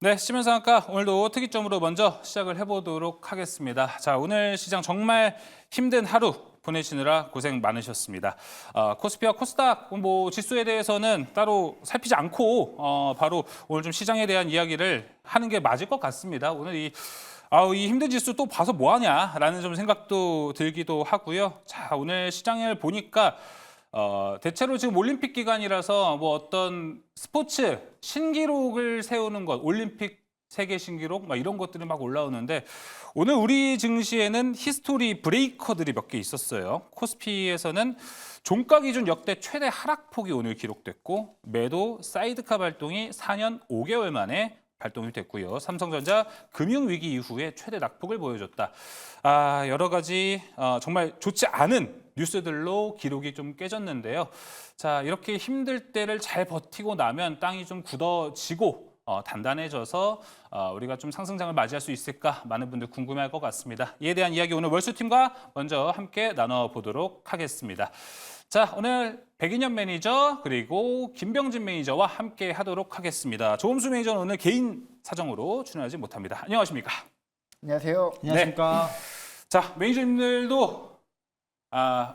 네, 시민상한가 오늘도 특이점으로 먼저 시작을 해보도록 하겠습니다. 자, 오늘 시장 정말 힘든 하루 보내시느라 고생 많으셨습니다. 코스피와 코스닥 지수에 대해서는 따로 살피지 않고 바로 오늘 좀 시장에 대한 이야기를 하는 게 맞을 것 같습니다. 오늘 이 힘든 지수 또 봐서 뭐 하냐라는 좀 생각도 들기도 하고요. 자, 오늘 시장을 보니까 대체로 지금 올림픽 기간이라서 어떤 스포츠 신기록을 세우는 것, 올림픽 세계 신기록 이런 것들이 막 올라오는데 오늘 우리 증시에는 히스토리 브레이커들이 몇 개 있었어요. 코스피에서는 종가 기준 역대 최대 하락폭이 오늘 기록됐고 매도 사이드카 발동이 4년 5개월 만에 발동이 됐고요. 삼성전자 금융위기 이후에 최대 낙폭을 보여줬다. 여러 가지 정말 좋지 않은 뉴스들로 기록이 좀 깨졌는데요. 자, 이렇게 힘들 때를 잘 버티고 나면 땅이 좀 굳어지고 단단해져서 우리가 좀 상승장을 맞이할 수 있을까 많은 분들 궁금해할 것 같습니다. 이에 대한 이야기 오늘 월수팀과 먼저 함께 나눠보도록 하겠습니다. 자, 오늘 백인현 매니저 그리고 김병진 매니저와 함께 하도록 하겠습니다. 조범수 매니저는 오늘 개인 사정으로 출연하지 못합니다. 안녕하십니까? 안녕하세요. 안녕하십니까? 자, 매니저님들도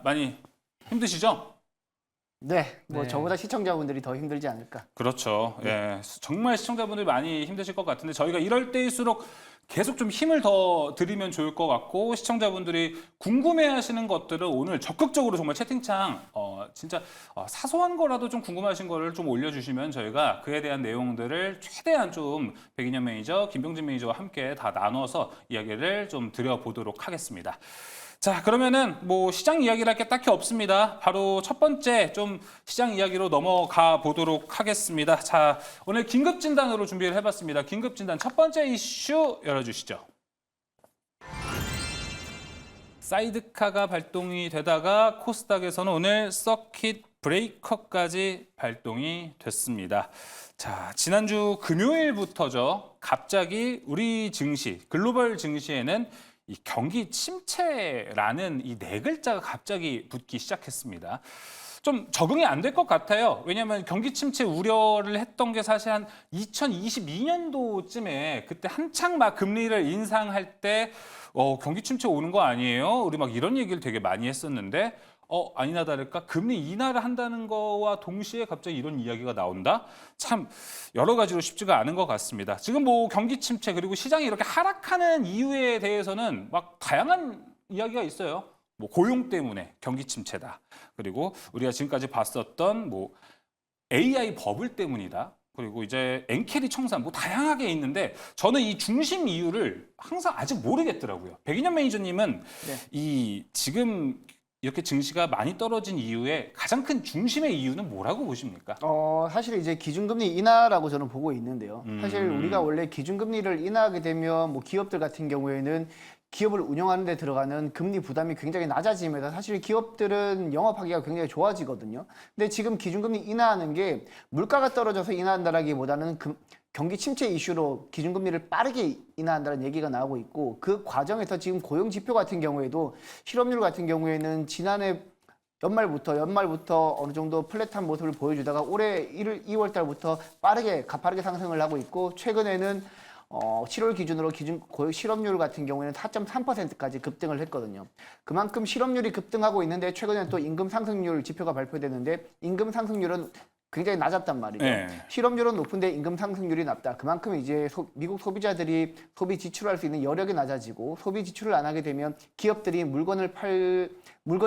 많이 힘드시죠? 네, 네. 저보다 시청자분들이 더 힘들지 않을까. 그렇죠. 예, 정말 시청자분들 많이 힘드실 것 같은데 저희가 이럴 때일수록 계속 좀 힘을 더 드리면 좋을 것 같고 시청자분들이 궁금해하시는 것들을 오늘 적극적으로 정말 채팅창 진짜 사소한 거라도 좀 궁금하신 거를 좀 올려주시면 저희가 그에 대한 내용들을 최대한 좀 백인현 매니저, 김병진 매니저와 함께 다 나눠서 이야기를 좀 드려보도록 하겠습니다. 자, 그러면은 시장 이야기를 할 게 딱히 없습니다. 바로 첫 번째 좀 시장 이야기로 넘어가 보도록 하겠습니다. 자, 오늘 긴급 진단으로 준비를 해봤습니다. 긴급 진단 첫 번째 이슈 열어주시죠. 사이드카가 발동이 되다가 코스닥에서는 오늘 서킷 브레이커까지 발동이 됐습니다. 자, 지난주 금요일부터죠. 갑자기 우리 증시, 글로벌 증시에는 이 경기 침체라는 이 네 글자가 갑자기 붙기 시작했습니다. 좀 적응이 안 될 것 같아요. 왜냐하면 경기 침체 우려를 했던 게 사실 한 2022년도쯤에 그때 한창 막 금리를 인상할 때 경기 침체 오는 거 아니에요? 우리 막 이런 얘기를 되게 많이 했었는데 아니나 다를까 금리 인하를 한다는 거와 동시에 갑자기 이런 이야기가 나온다? 참 여러 가지로 쉽지가 않은 것 같습니다. 지금 경기 침체 그리고 시장이 이렇게 하락하는 이유에 대해서는 막 다양한 이야기가 있어요. 고용 때문에 경기 침체다. 그리고 우리가 지금까지 봤었던 AI 버블 때문이다. 그리고 이제 엔캐리 청산 다양하게 있는데 저는 이 중심 이유를 항상 아직 모르겠더라고요. 백인현 매니저님은 이 지금 이렇게 증시가 많이 떨어진 이유의 가장 큰 중심의 이유는 뭐라고 보십니까? 사실 이제 기준금리 인하라고 저는 보고 있는데요. 사실 우리가 원래 기준금리를 인하하게 되면 기업들 같은 경우에는 기업을 운영하는 데 들어가는 금리 부담이 굉장히 낮아지면서 사실 기업들은 영업하기가 굉장히 좋아지거든요. 근데 지금 기준금리 인하하는 게 물가가 떨어져서 인하한다라기보다는 경기 침체 이슈로 기준금리를 빠르게 인하한다는 얘기가 나오고 있고 그 과정에서 지금 고용 지표 같은 경우에도 실업률 같은 경우에는 지난해 연말부터 어느 정도 플랫한 모습을 보여주다가 올해 2월 달부터 가파르게 상승을 하고 있고 최근에는 7월 기준으로 실업률 같은 경우에는 4.3%까지 급등을 했거든요. 그만큼 실업률이 급등하고 있는데 최근에 또 임금 상승률 지표가 발표되는데 임금 상승률은 굉장히 낮았단 말이죠. 네. 실업률은 높은데 임금 상승률이 낮다. 그만큼 이제 미국 소비자들이 소비 지출할 수 있는 여력이 낮아지고 소비 지출을 안 하게 되면 기업들이 물건이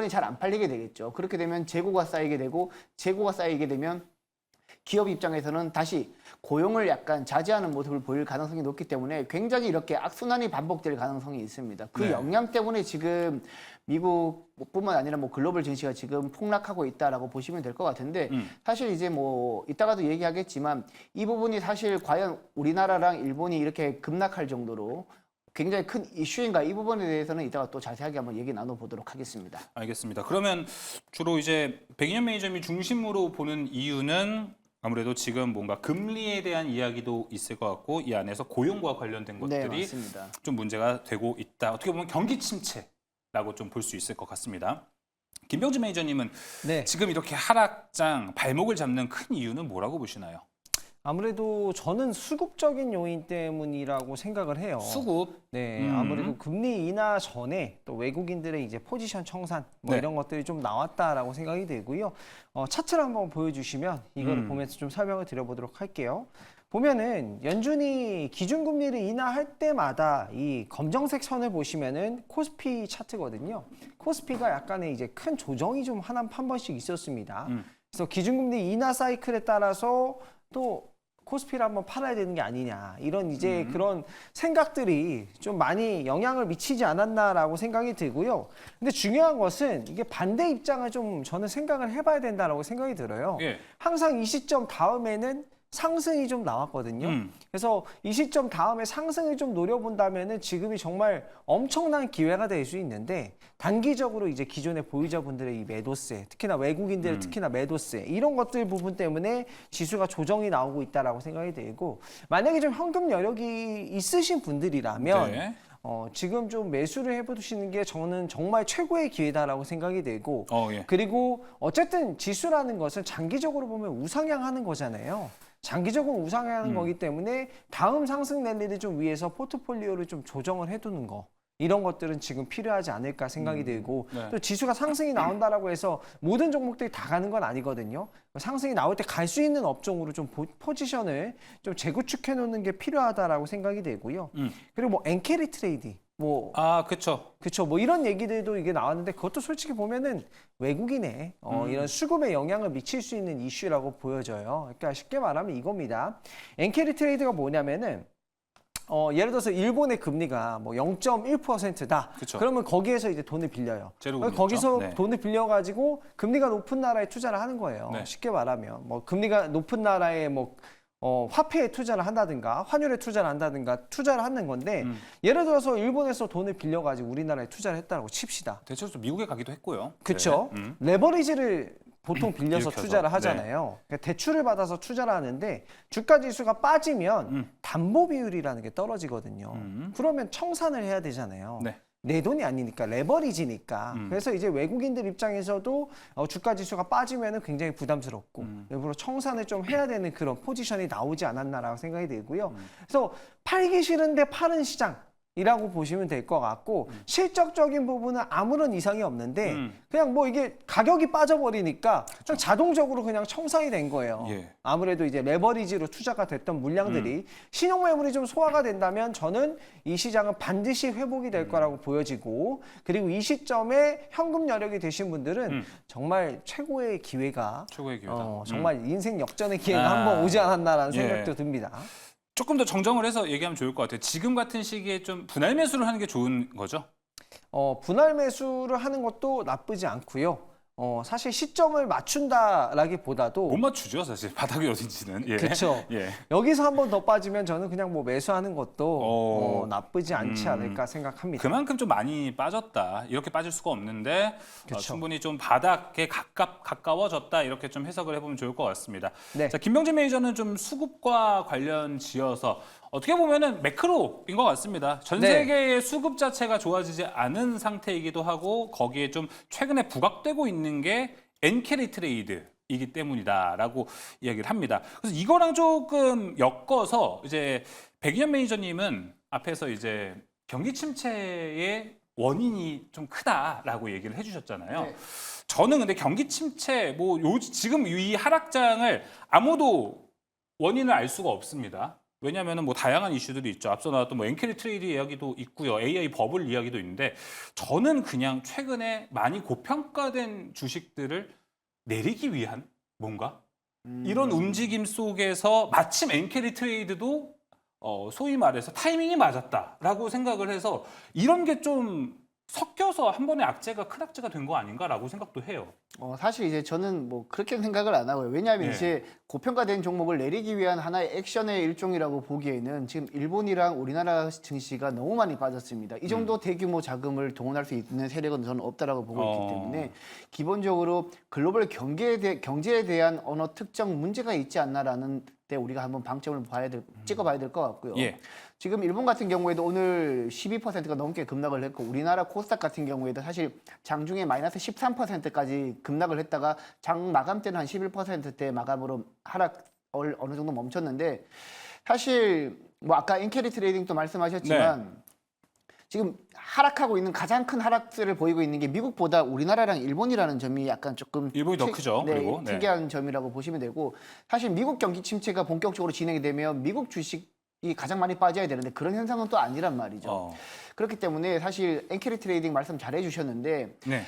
잘 안 팔리게 되겠죠. 그렇게 되면 재고가 쌓이게 되고 재고가 쌓이게 되면 기업 입장에서는 다시 고용을 약간 자제하는 모습을 보일 가능성이 높기 때문에 굉장히 이렇게 악순환이 반복될 가능성이 있습니다. 그 영향 때문에 지금 미국뿐만 아니라 글로벌 증시가 지금 폭락하고 있다라고 보시면 될 것 같은데 사실 이제 이따가도 얘기하겠지만 이 부분이 사실 과연 우리나라랑 일본이 이렇게 급락할 정도로 굉장히 큰 이슈인가 이 부분에 대해서는 이따가 또 자세하게 한번 얘기 나눠보도록 하겠습니다. 알겠습니다. 그러면 주로 이제 백인현 매니저님이 중심으로 보는 이유는 아무래도 지금 뭔가 금리에 대한 이야기도 있을 것 같고 이 안에서 고용과 관련된 것들이 맞습니다. 좀 문제가 되고 있다. 어떻게 보면 경기 침체라고 좀 볼 수 있을 것 같습니다. 김병진 매니저님은 네. 지금 이렇게 하락장 발목을 잡는 큰 이유는 뭐라고 보시나요? 아무래도 저는 수급적인 요인 때문이라고 생각을 해요. 수급. 네, 아무래도 금리 인하 전에 또 외국인들의 이제 포지션 청산 뭐 네. 이런 것들이 좀 나왔다라고 생각이 되고요. 차트를 한번 보여주시면 이거를 보면서 좀 설명을 드려보도록 할게요. 보면은 연준이 기준금리를 인하할 때마다 이 검정색 선을 보시면은 코스피 차트거든요. 코스피가 약간의 이제 큰 조정이 좀 한 번씩 있었습니다. 그래서 기준금리 인하 사이클에 따라서 또 코스피를 한번 팔아야 되는 게 아니냐 이런 이제 그런 생각들이 좀 많이 영향을 미치지 않았나라고 생각이 들고요. 근데 중요한 것은 이게 반대 입장을 좀 저는 생각을 해봐야 된다라고 생각이 들어요. 예. 항상 이 시점 다음에는 상승이 좀 나왔거든요. 그래서 이 시점 다음에 상승을 좀 노려본다면은 지금이 정말 엄청난 기회가 될 수 있는데 단기적으로 이제 기존의 보유자분들의 이 매도세, 특히나 외국인들의 특히나 매도세 이런 것들 부분 때문에 지수가 조정이 나오고 있다라고 생각이 들고 만약에 좀 현금 여력이 있으신 분들이라면 네. 지금 좀 매수를 해보시는 게 저는 정말 최고의 기회다라고 생각이 되고 예. 그리고 어쨌든 지수라는 것은 장기적으로 보면 우상향하는 거잖아요. 장기적으로 우상향하는 거기 때문에 다음 상승 랠리를 좀 위해서 포트폴리오를 좀 조정을 해두는 거 이런 것들은 지금 필요하지 않을까 생각이 들고 네. 또 지수가 상승이 나온다라고 해서 모든 종목들이 다 가는 건 아니거든요. 상승이 나올 때 갈 수 있는 업종으로 좀 포지션을 좀 재구축해 놓는 게 필요하다라고 생각이 되고요. 그리고 뭐 엔캐리 트레이드 그렇죠. 그쵸. 뭐 이런 얘기들도 이게 나왔는데 그것도 솔직히 보면은 외국인의 이런 수급에 영향을 미칠 수 있는 이슈라고 보여져요. 그러니까 쉽게 말하면 이겁니다. 엔캐리 트레이드가 뭐냐면은 예를 들어서 일본의 금리가 뭐 0.1%다. 그쵸. 그러면 거기에서 이제 돈을 빌려요. 제로금리 거기서 있죠. 네. 돈을 빌려가지고 금리가 높은 나라에 투자를 하는 거예요. 네. 쉽게 말하면 뭐 금리가 높은 나라에 뭐 화폐에 투자를 한다든가 환율에 투자를 한다든가 투자를 하는 건데 예를 들어서 일본에서 돈을 빌려가지고 우리나라에 투자를 했다고 칩시다. 대체로 미국에 가기도 했고요. 그렇죠. 네. 레버리지를 보통 빌려서 일으켜서. 투자를 하잖아요. 그러니까 대출을 받아서 투자를 하는데 주가 지수가 빠지면 담보 비율이라는 게 떨어지거든요. 그러면 청산을 해야 되잖아요. 네. 내 돈이 아니니까 레버리지니까. 그래서 이제 외국인들 입장에서도 주가 지수가 빠지면은 굉장히 부담스럽고 일부러 청산을 좀 해야 되는 그런 포지션이 나오지 않았나라고 생각이 들고요. 그래서 팔기 싫은데 파는 시장. 이라고 보시면 될 것 같고 실적적인 부분은 아무런 이상이 없는데 그냥 뭐 이게 가격이 빠져버리니까 그냥 자동적으로 그냥 청산이 된 거예요. 예. 아무래도 이제 레버리지로 투자가 됐던 물량들이 신용 매물이 좀 소화가 된다면 저는 이 시장은 반드시 회복이 될 거라고 보여지고 그리고 이 시점에 현금 여력이 되신 분들은 정말 최고의 기회가 최고의 기회다. 정말 인생 역전의 기회가 한번 오지 않았나라는 예. 생각도 듭니다. 조금 더 정정을 해서 얘기하면 좋을 것 같아요. 지금 같은 시기에 좀 분할 매수를 하는 게 좋은 거죠? 분할 매수를 하는 것도 나쁘지 않고요. 사실 시점을 맞춘다라기보다도 못 맞추죠, 사실 바닥이 어딘지는. 예. 그렇죠. 예. 여기서 한 번 더 빠지면 저는 그냥 뭐 매수하는 것도 나쁘지 않지 않을까 생각합니다. 그만큼 좀 많이 빠졌다. 이렇게 빠질 수가 없는데 그쵸. 충분히 좀 바닥에 가까워졌다. 이렇게 좀 해석을 해보면 좋을 것 같습니다. 네. 자, 김병진 매니저는 좀 수급과 관련 지어서 어떻게 보면은 매크로인 것 같습니다. 전 네. 세계의 수급 자체가 좋아지지 않은 상태이기도 하고 거기에 좀 최근에 부각되고 있는 게 엔캐리 트레이드이기 때문이다라고 이야기를 합니다. 그래서 이거랑 조금 엮어서 이제 백인현 매니저님은 앞에서 이제 경기 침체의 원인이 좀 크다라고 얘기를 해주셨잖아요. 네. 저는 근데 경기 침체 지금 이 하락장을 아무도 원인을 알 수가 없습니다. 왜냐하면 뭐 다양한 이슈들이 있죠. 앞서 나왔던 뭐 엔캐리 트레이드 이야기도 있고요. AI 버블 이야기도 있는데 저는 그냥 최근에 많이 고평가된 주식들을 내리기 위한 뭔가 이런 움직임 속에서 마침 엔캐리 트레이드도 소위 말해서 타이밍이 맞았다라고 생각을 해서 이런 게 좀 섞여서 한 번에 악재가 큰 악재가 된 거 아닌가라고 생각도 해요. 사실 이제 저는 뭐 그렇게 생각을 안 하고요. 왜냐하면 예. 이제 고평가된 종목을 내리기 위한 하나의 액션의 일종이라고 보기에는 지금 일본이랑 우리나라 증시가 너무 많이 빠졌습니다. 이 정도 대규모 자금을 동원할 수 있는 세력은 저는 없다라고 보고 있기 때문에 기본적으로 글로벌 경제에 대한 어느 특정 문제가 있지 않나라는 때 우리가 한번 방점을 찍어봐야 될 것 같고요. 예. 지금 일본 같은 경우에도 오늘 12%가 넘게 급락을 했고 우리나라 코스닥 같은 경우에도 사실 장중에 마이너스 13%까지 급락을 했다가 장 마감 때는 한 11%대 마감으로 어느 정도 멈췄는데 사실 뭐 아까 엔캐리 트레이딩도 말씀하셨지만 지금 하락하고 있는 가장 큰 하락세를 보이고 있는 게 미국보다 우리나라랑 일본이라는 점이 약간 조금 일본이 더 크죠. 그리고 특이한 점이라고 보시면 되고 사실 미국 경기 침체가 본격적으로 진행이 되면 미국 주식이 가장 많이 빠져야 되는데 그런 현상은 또 아니란 말이죠. 그렇기 때문에 사실 엔캐리 트레이딩 말씀 잘 해주셨는데 네.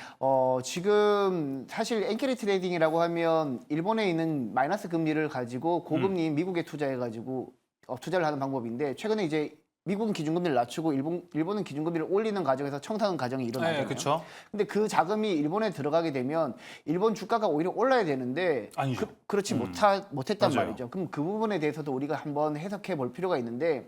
지금 사실 엔캐리 트레이딩이라고 하면 일본에 있는 마이너스 금리를 가지고 고금리인 미국에 투자해가지고 투자를 하는 방법인데 최근에 이제 미국은 기준금리를 낮추고 일본은 기준금리를 올리는 과정에서 청산하는 과정이 일어나잖아요. 그렇죠. 근데 그 자금이 일본에 들어가게 되면 일본 주가가 오히려 올라야 되는데 아니죠. 그렇지 못했단 맞아요. 말이죠. 그럼 그 부분에 대해서도 우리가 한번 해석해 볼 필요가 있는데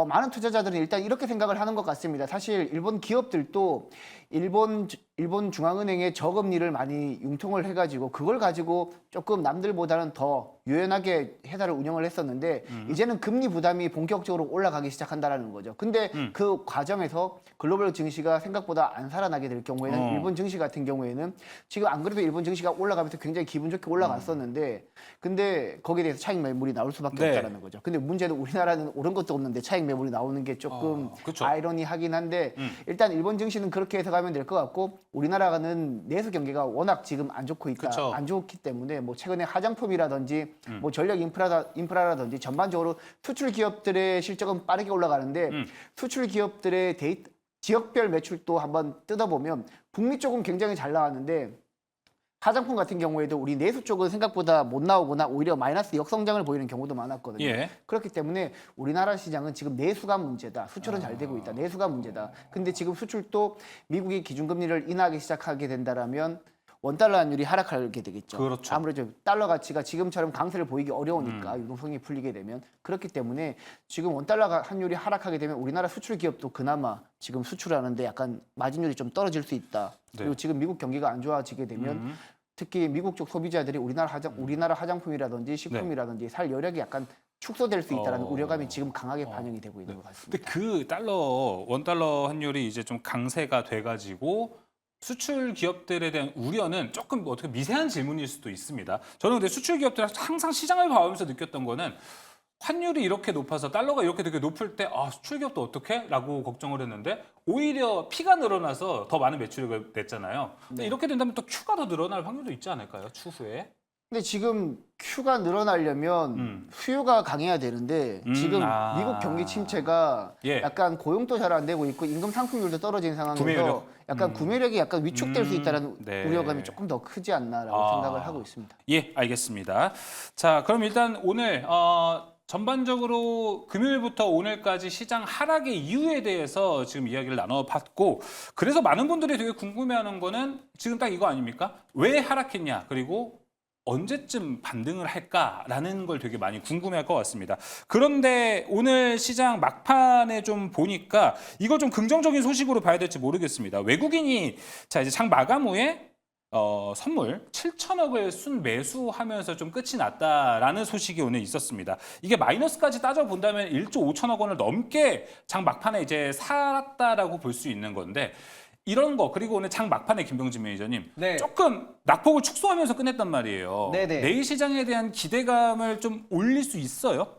많은 투자자들은 일단 이렇게 생각을 하는 것 같습니다. 사실 일본 기업들도 일본 중앙은행의 저금리를 많이 융통을 해가지고 그걸 가지고 조금 남들보다는 더 유연하게 회사를 운영을 했었는데 이제는 금리 부담이 본격적으로 올라가기 시작한다라는 거죠. 근데 그 과정에서 글로벌 증시가 생각보다 안 살아나게 될 경우에는 일본 증시 같은 경우에는 지금 안 그래도 일본 증시가 올라가면서 굉장히 기분 좋게 올라갔었는데 근데 거기에 대해서 차익 매물이 나올 수밖에 없다라는 거죠. 근데 문제는 우리나라는 오른 것도 없는데 차익 매물이 나오는 게 조금 그렇죠. 아이러니하긴 한데 일단 일본 증시는 그렇게 해석하면 될 것 같고 우리나라는 내수 경기가 워낙 지금 안 좋고 있다. 그쵸. 안 좋기 때문에 뭐 최근에 화장품이라든지 뭐 전력 인프라라든지 전반적으로 수출 기업들의 실적은 빠르게 올라가는데 수출 기업들의 지역별 매출도 한번 뜯어보면 북미 쪽은 굉장히 잘 나왔는데 화장품 같은 경우에도 우리 내수 쪽은 생각보다 못 나오거나 오히려 마이너스 역성장을 보이는 경우도 많았거든요. 그렇기 때문에 우리나라 시장은 지금 내수가 문제다. 수출은 잘 되고 있다. 내수가 문제다. 근데 지금 수출도 미국이 기준금리를 인하하기 시작하게 된다라면 원달러 환율이 하락하게 되겠죠. 그렇죠. 아무래도 달러 가치가 지금처럼 강세를 보이기 어려우니까 유동성이 풀리게 되면 그렇기 때문에 지금 원달러 환율이 하락하게 되면 우리나라 수출 기업도 그나마 지금 수출하는데 약간 마진율이 좀 떨어질 수 있다. 그리고 지금 미국 경기가 안 좋아지게 되면 특히 미국 쪽 소비자들이 우리나라 화장품이라든지 식품이라든지 살 여력이 약간 축소될 수 있다는 우려감이 지금 강하게 반영이 되고 있는 것 같습니다. 근데 그 원달러 환율이 이제 좀 강세가 돼가지고 수출 기업들에 대한 우려는 조금 어떻게 미세한 질문일 수도 있습니다. 저는 근데 수출 기업들 항상 시장을 봐오면서 느꼈던 거는 환율이 이렇게 높아서 달러가 이렇게 되게 높을 때 수출 기업도 어떻게? 라고 걱정을 했는데 오히려 P가 늘어나서 더 많은 매출을 냈잖아요. 근데 이렇게 된다면 또 Q가 더 늘어날 확률도 있지 않을까요? 추후에? 근데 지금 Q가 늘어나려면 수요가 강해야 되는데 지금 미국 경기 침체가 약간 고용도 잘 안 되고 있고 임금 상승률도 떨어진 상황에서 구매력. 약간 구매력이 약간 위축될 수 있다는 우려감이 조금 더 크지 않나라고 생각을 하고 있습니다. 예, 알겠습니다. 자, 그럼 일단 오늘 전반적으로 금요일부터 오늘까지 시장 하락의 이유에 대해서 지금 이야기를 나눠봤고 그래서 많은 분들이 되게 궁금해하는 거는 지금 딱 이거 아닙니까? 왜 하락했냐? 그리고 언제쯤 반등을 할까라는 걸 되게 많이 궁금해할 것 같습니다. 그런데 오늘 시장 막판에 좀 보니까 이걸 좀 긍정적인 소식으로 봐야 될지 모르겠습니다. 외국인이 자 이제 장 마감 후에 선물 7천억을 순매수하면서 좀 끝이 났다라는 소식이 오늘 있었습니다. 이게 마이너스까지 따져본다면 1조 5천억 원을 넘게 장 막판에 이제 살았다라고 볼 수 있는 건데 이런 거 그리고 오늘 장 막판에 김병진 매니저님 조금 낙폭을 축소하면서 끝냈단 말이에요. 내일 시장에 대한 기대감을 좀 올릴 수 있어요?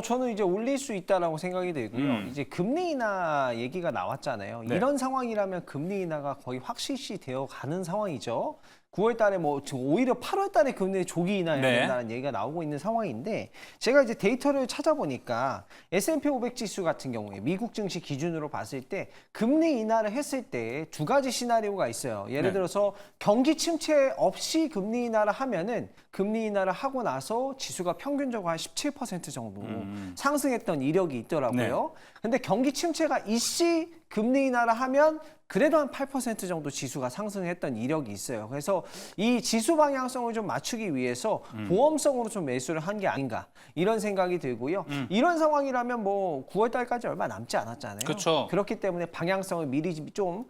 저는 이제 올릴 수 있다라고 생각이 되고요. 이제 금리 인하 얘기가 나왔잖아요. 이런 상황이라면 금리 인하가 거의 확실시 되어 가는 상황이죠. 9월 달에 오히려 8월 달에 금리 조기 인하해야 된다는 얘기가 나오고 있는 상황인데 제가 이제 데이터를 찾아보니까 S&P 500 지수 같은 경우에 미국 증시 기준으로 봤을 때 금리 인하를 했을 때 두 가지 시나리오가 있어요. 예를 들어서 경기 침체 없이 금리 인하를 하면은 금리 인하를 하고 나서 지수가 평균적으로 한 17% 정도 상승했던 이력이 있더라고요. 근데 경기 침체가 있이 금리 인하를 하면 그래도 한 8% 정도 지수가 상승했던 이력이 있어요. 그래서 이 지수 방향성을 좀 맞추기 위해서 보험성으로 좀 매수를 한 게 아닌가 이런 생각이 들고요. 이런 상황이라면 9월 달까지 얼마 남지 않았잖아요. 그쵸. 그렇기 때문에 방향성을 미리 좀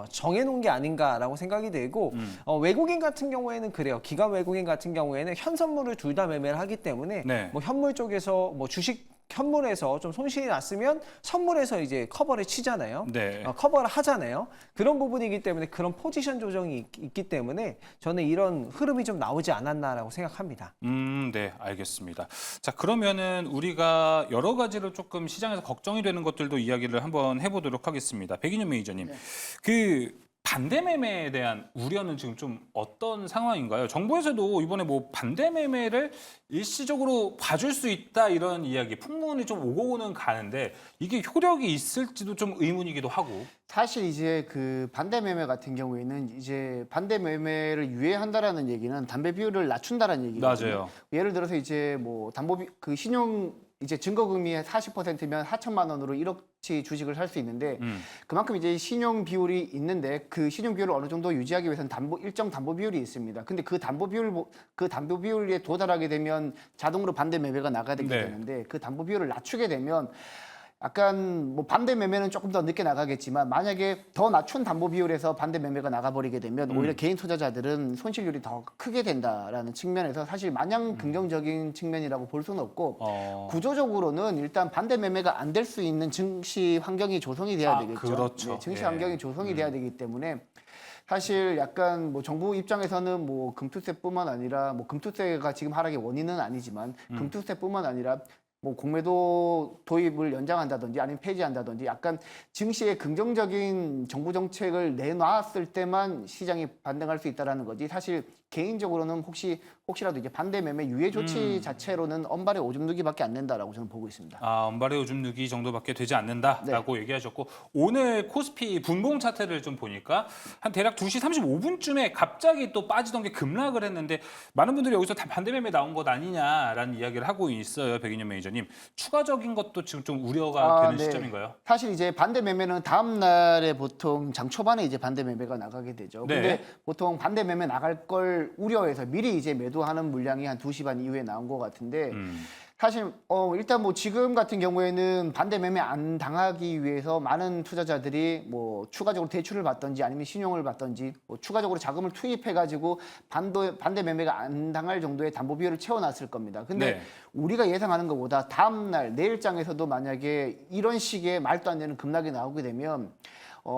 정해놓은 게 아닌가라고 생각이 들고 외국인 같은 경우에는 그래요. 기관 외국인 같은 경우에는 현 선물을 둘 다 매매를 하기 때문에 현물 쪽에서 주식 현물에서 좀 손실이 났으면 선물에서 이제 커버를 치잖아요. 네. 커버를 하잖아요. 그런 부분이기 때문에 그런 포지션 조정이 있기 때문에 저는 이런 흐름이 좀 나오지 않았나라고 생각합니다. 네, 알겠습니다. 자, 그러면은 우리가 여러 가지로 조금 시장에서 걱정이 되는 것들도 이야기를 한번 해보도록 하겠습니다. 백인현 매니저님, 그 반대 매매에 대한 우려는 지금 좀 어떤 상황인가요? 정부에서도 이번에 뭐 반대 매매를 일시적으로 봐줄 수 있다 이런 이야기, 풍문이 좀 오고는 가는데 이게 효력이 있을지도 좀 의문이기도 하고. 사실 이제 그 반대 매매 같은 경우에는 이제 반대 매매를 유예한다라는 얘기는 담배 비율을 낮춘다라는 얘기거든요. 맞아요. 예를 들어서 이제 뭐 담보비 그 신용 이제 증거금리의 40%면 4천만 원으로 1억치 주식을 살 수 있는데 그만큼 이제 신용 비율이 있는데 그 신용 비율을 어느 정도 유지하기 위해서는 일정 담보 비율이 있습니다. 근데 그 담보 비율에 도달하게 되면 자동으로 반대 매매가 나가게 네. 되는데 그 담보 비율을 낮추게 되면 약간 뭐 반대 매매는 조금 더 늦게 나가겠지만 만약에 더 낮춘 담보 비율에서 반대 매매가 나가버리게 되면 오히려 개인 투자자들은 손실률이 더 크게 된다라는 측면에서 사실 마냥 긍정적인 측면이라고 볼 수는 없고 구조적으로는 일단 반대 매매가 안 될 수 있는 증시 환경이 조성이 돼야 되겠죠. 그렇죠. 네, 증시 예. 환경이 조성이 돼야 되기 때문에 사실 약간 뭐 정부 입장에서는 뭐 금투세뿐만 아니라 뭐 금투세가 지금 하락의 원인은 아니지만 금투세뿐만 아니라 뭐 공매도 도입을 연장한다든지 아니면 폐지한다든지 약간 증시에 긍정적인 정부 정책을 내놨을 때만 시장이 반등할 수 있다라는 거지. 사실 개인적으로는 혹시라도 이제 반대 매매 유예 조치 자체로는 언발의 오줌 누기밖에 안 된다라고 저는 보고 있습니다. 언발의 오줌 누기 정도밖에 되지 않는다라고 얘기하셨고 오늘 코스피 분봉 차트를 좀 보니까 한 대략 2시 35분쯤에 갑자기 또 빠지던 게 급락을 했는데 많은 분들이 여기서 다 반대 매매 나온 것 아니냐라는 이야기를 하고 있어요. 백인현 매니저님. 추가적인 것도 지금 좀 우려가 되는 네. 시점인가요? 사실 이제 반대 매매는 다음 날에 보통 장 초반에 이제 반대 매매가 나가게 되죠. 네. 근데 보통 반대 매매 나갈 걸 우려해서 미리 이제 매도하는 물량이 한 2시 반 이후에 나온 것 같은데 사실 일단 뭐 지금 같은 경우에는 반대 매매 안 당하기 위해서 많은 투자자들이 뭐 추가적으로 대출을 받던지 아니면 신용을 받던지 뭐 추가적으로 자금을 투입해 가지고 반대 매매가 안 당할 정도의 담보 비율을 채워놨을 겁니다. 근데 네. 우리가 예상하는 것보다 다음 날 내일장에서도 만약에 이런 식의 말도 안 되는 급락이 나오게 되면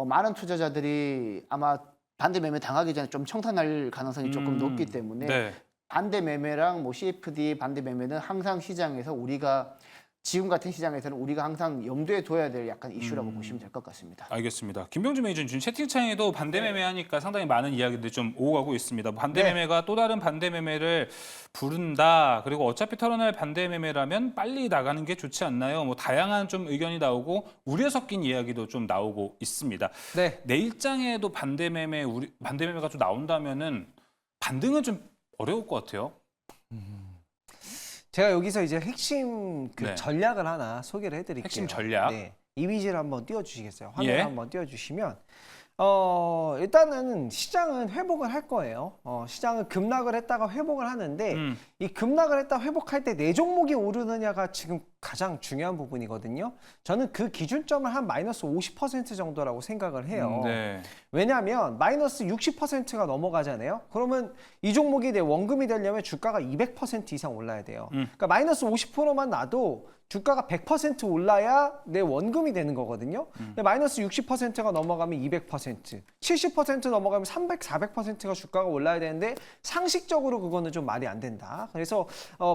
많은 투자자들이 아마 반대 매매 당하기 전에 좀 청산할 가능성이 조금 높기 때문에 네. 반대 매매랑 뭐 CFD 반대 매매는 항상 시장에서 우리가 지금 같은 시장에서는 우리가 항상 염두에 둬야 될 약간 이슈라고 보시면 될 것 같습니다. 알겠습니다. 김병준 매니저님 지금 채팅창에도 반대 매매하니까 상당히 많은 이야기들이 좀 오고 가고 있습니다. 반대 매매가 또 다른 반대 매매를 부른다. 그리고 어차피 털어낼 반대 매매라면 빨리 나가는 게 좋지 않나요? 뭐 다양한 좀 의견이 나오고 우려 섞인 이야기도 좀 나오고 있습니다. 네. 내일장에도 반대 매매가 좀 나온다면은 반등은 좀 어려울 것 같아요. 제가 여기서 이제 핵심 그 네. 전략을 하나 소개를 해드릴게요. 핵심 전략? 네. 이미지를 한번 띄워주시겠어요? 화면 예. 한번 띄워주시면 일단은 시장은 회복을 할 거예요. 시장은 급락을 했다가 회복을 하는데 이 급락을 했다 회복할 때 내 종목이 오르느냐가 지금 가장 중요한 부분이거든요. 저는 그 기준점을 한 마이너스 50% 정도라고 생각을 해요. 네. 왜냐하면 마이너스 60%가 넘어가잖아요. 그러면 이 종목이 내 원금이 되려면 주가가 200% 이상 올라야 돼요. 그러니까 마이너스 50%만 나도 주가가 100% 올라야 내 원금이 되는 거거든요. 근데 마이너스 60%가 넘어가면 200%, 70% 넘어가면 300, 400%가 주가가 올라야 되는데 상식적으로 그거는 좀 말이 안 된다. 그래서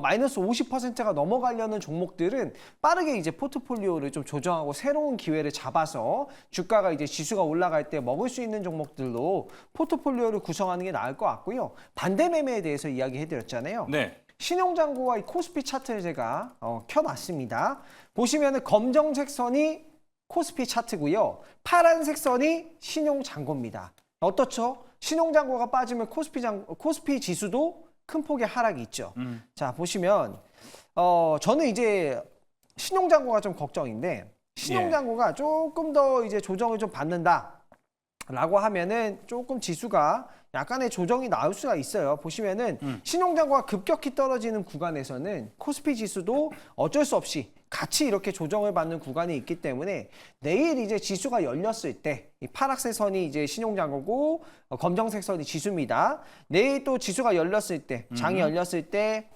마이너스 50%가 넘어가려는 종목들은 빠르게 이제 포트폴리오를 좀 조정하고 새로운 기회를 잡아서 주가가 이제 지수가 올라갈 때 먹을 수 있는 종목들로 포트폴리오를 구성하는 게 나을 것 같고요. 반대 매매에 대해서 이야기해드렸잖아요. 네. 신용장고와 이 코스피 차트를 제가 켜놨습니다. 보시면은 검정색 선이 코스피 차트고요. 파란색 선이 신용장고입니다. 어떻죠? 신용장고가 빠지면 코스피 지수도 큰 폭의 하락이 있죠. 자, 보시면 저는 이제 신용장고가 좀 걱정인데 신용장고가 조금 더 이제 조정을 좀 받는다라고 하면은 조금 지수가 약간의 조정이 나올 수가 있어요. 보시면은 신용장고가 급격히 떨어지는 구간에서는 코스피 지수도 어쩔 수 없이 같이 이렇게 조정을 받는 구간이 있기 때문에 내일 이제 지수가 열렸을 때 이 파란색 선이 이제 신용장고고 검정색 선이 지수입니다. 내일 또 지수가 열렸을 때 장이 열렸을 때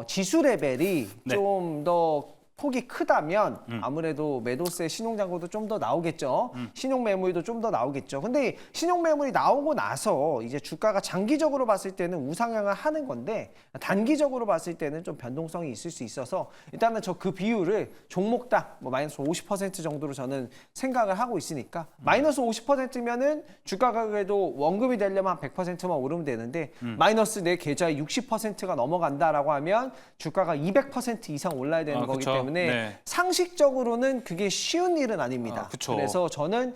지수 레벨이 네. 좀 더 폭이 크다면 아무래도 매도세 신용장고도 좀 더 나오겠죠. 신용매물도 좀 더 나오겠죠. 근데 신용매물이 나오고 나서 이제 주가가 장기적으로 봤을 때는 우상향을 하는 건데 단기적으로 봤을 때는 좀 변동성이 있을 수 있어서 일단은 저 그 비율을 종목당 뭐 마이너스 50% 정도로 저는 생각을 하고 있으니까 마이너스 50%면은 주가 가격에도 원금이 되려면 한 100%만 오르면 되는데 마이너스 내 계좌의 60%가 넘어간다라고 하면 주가가 200% 이상 올라야 되는 거기 그쵸. 때문에 네. 상식적으로는 그게 쉬운 일은 아닙니다. 그쵸. 그래서 저는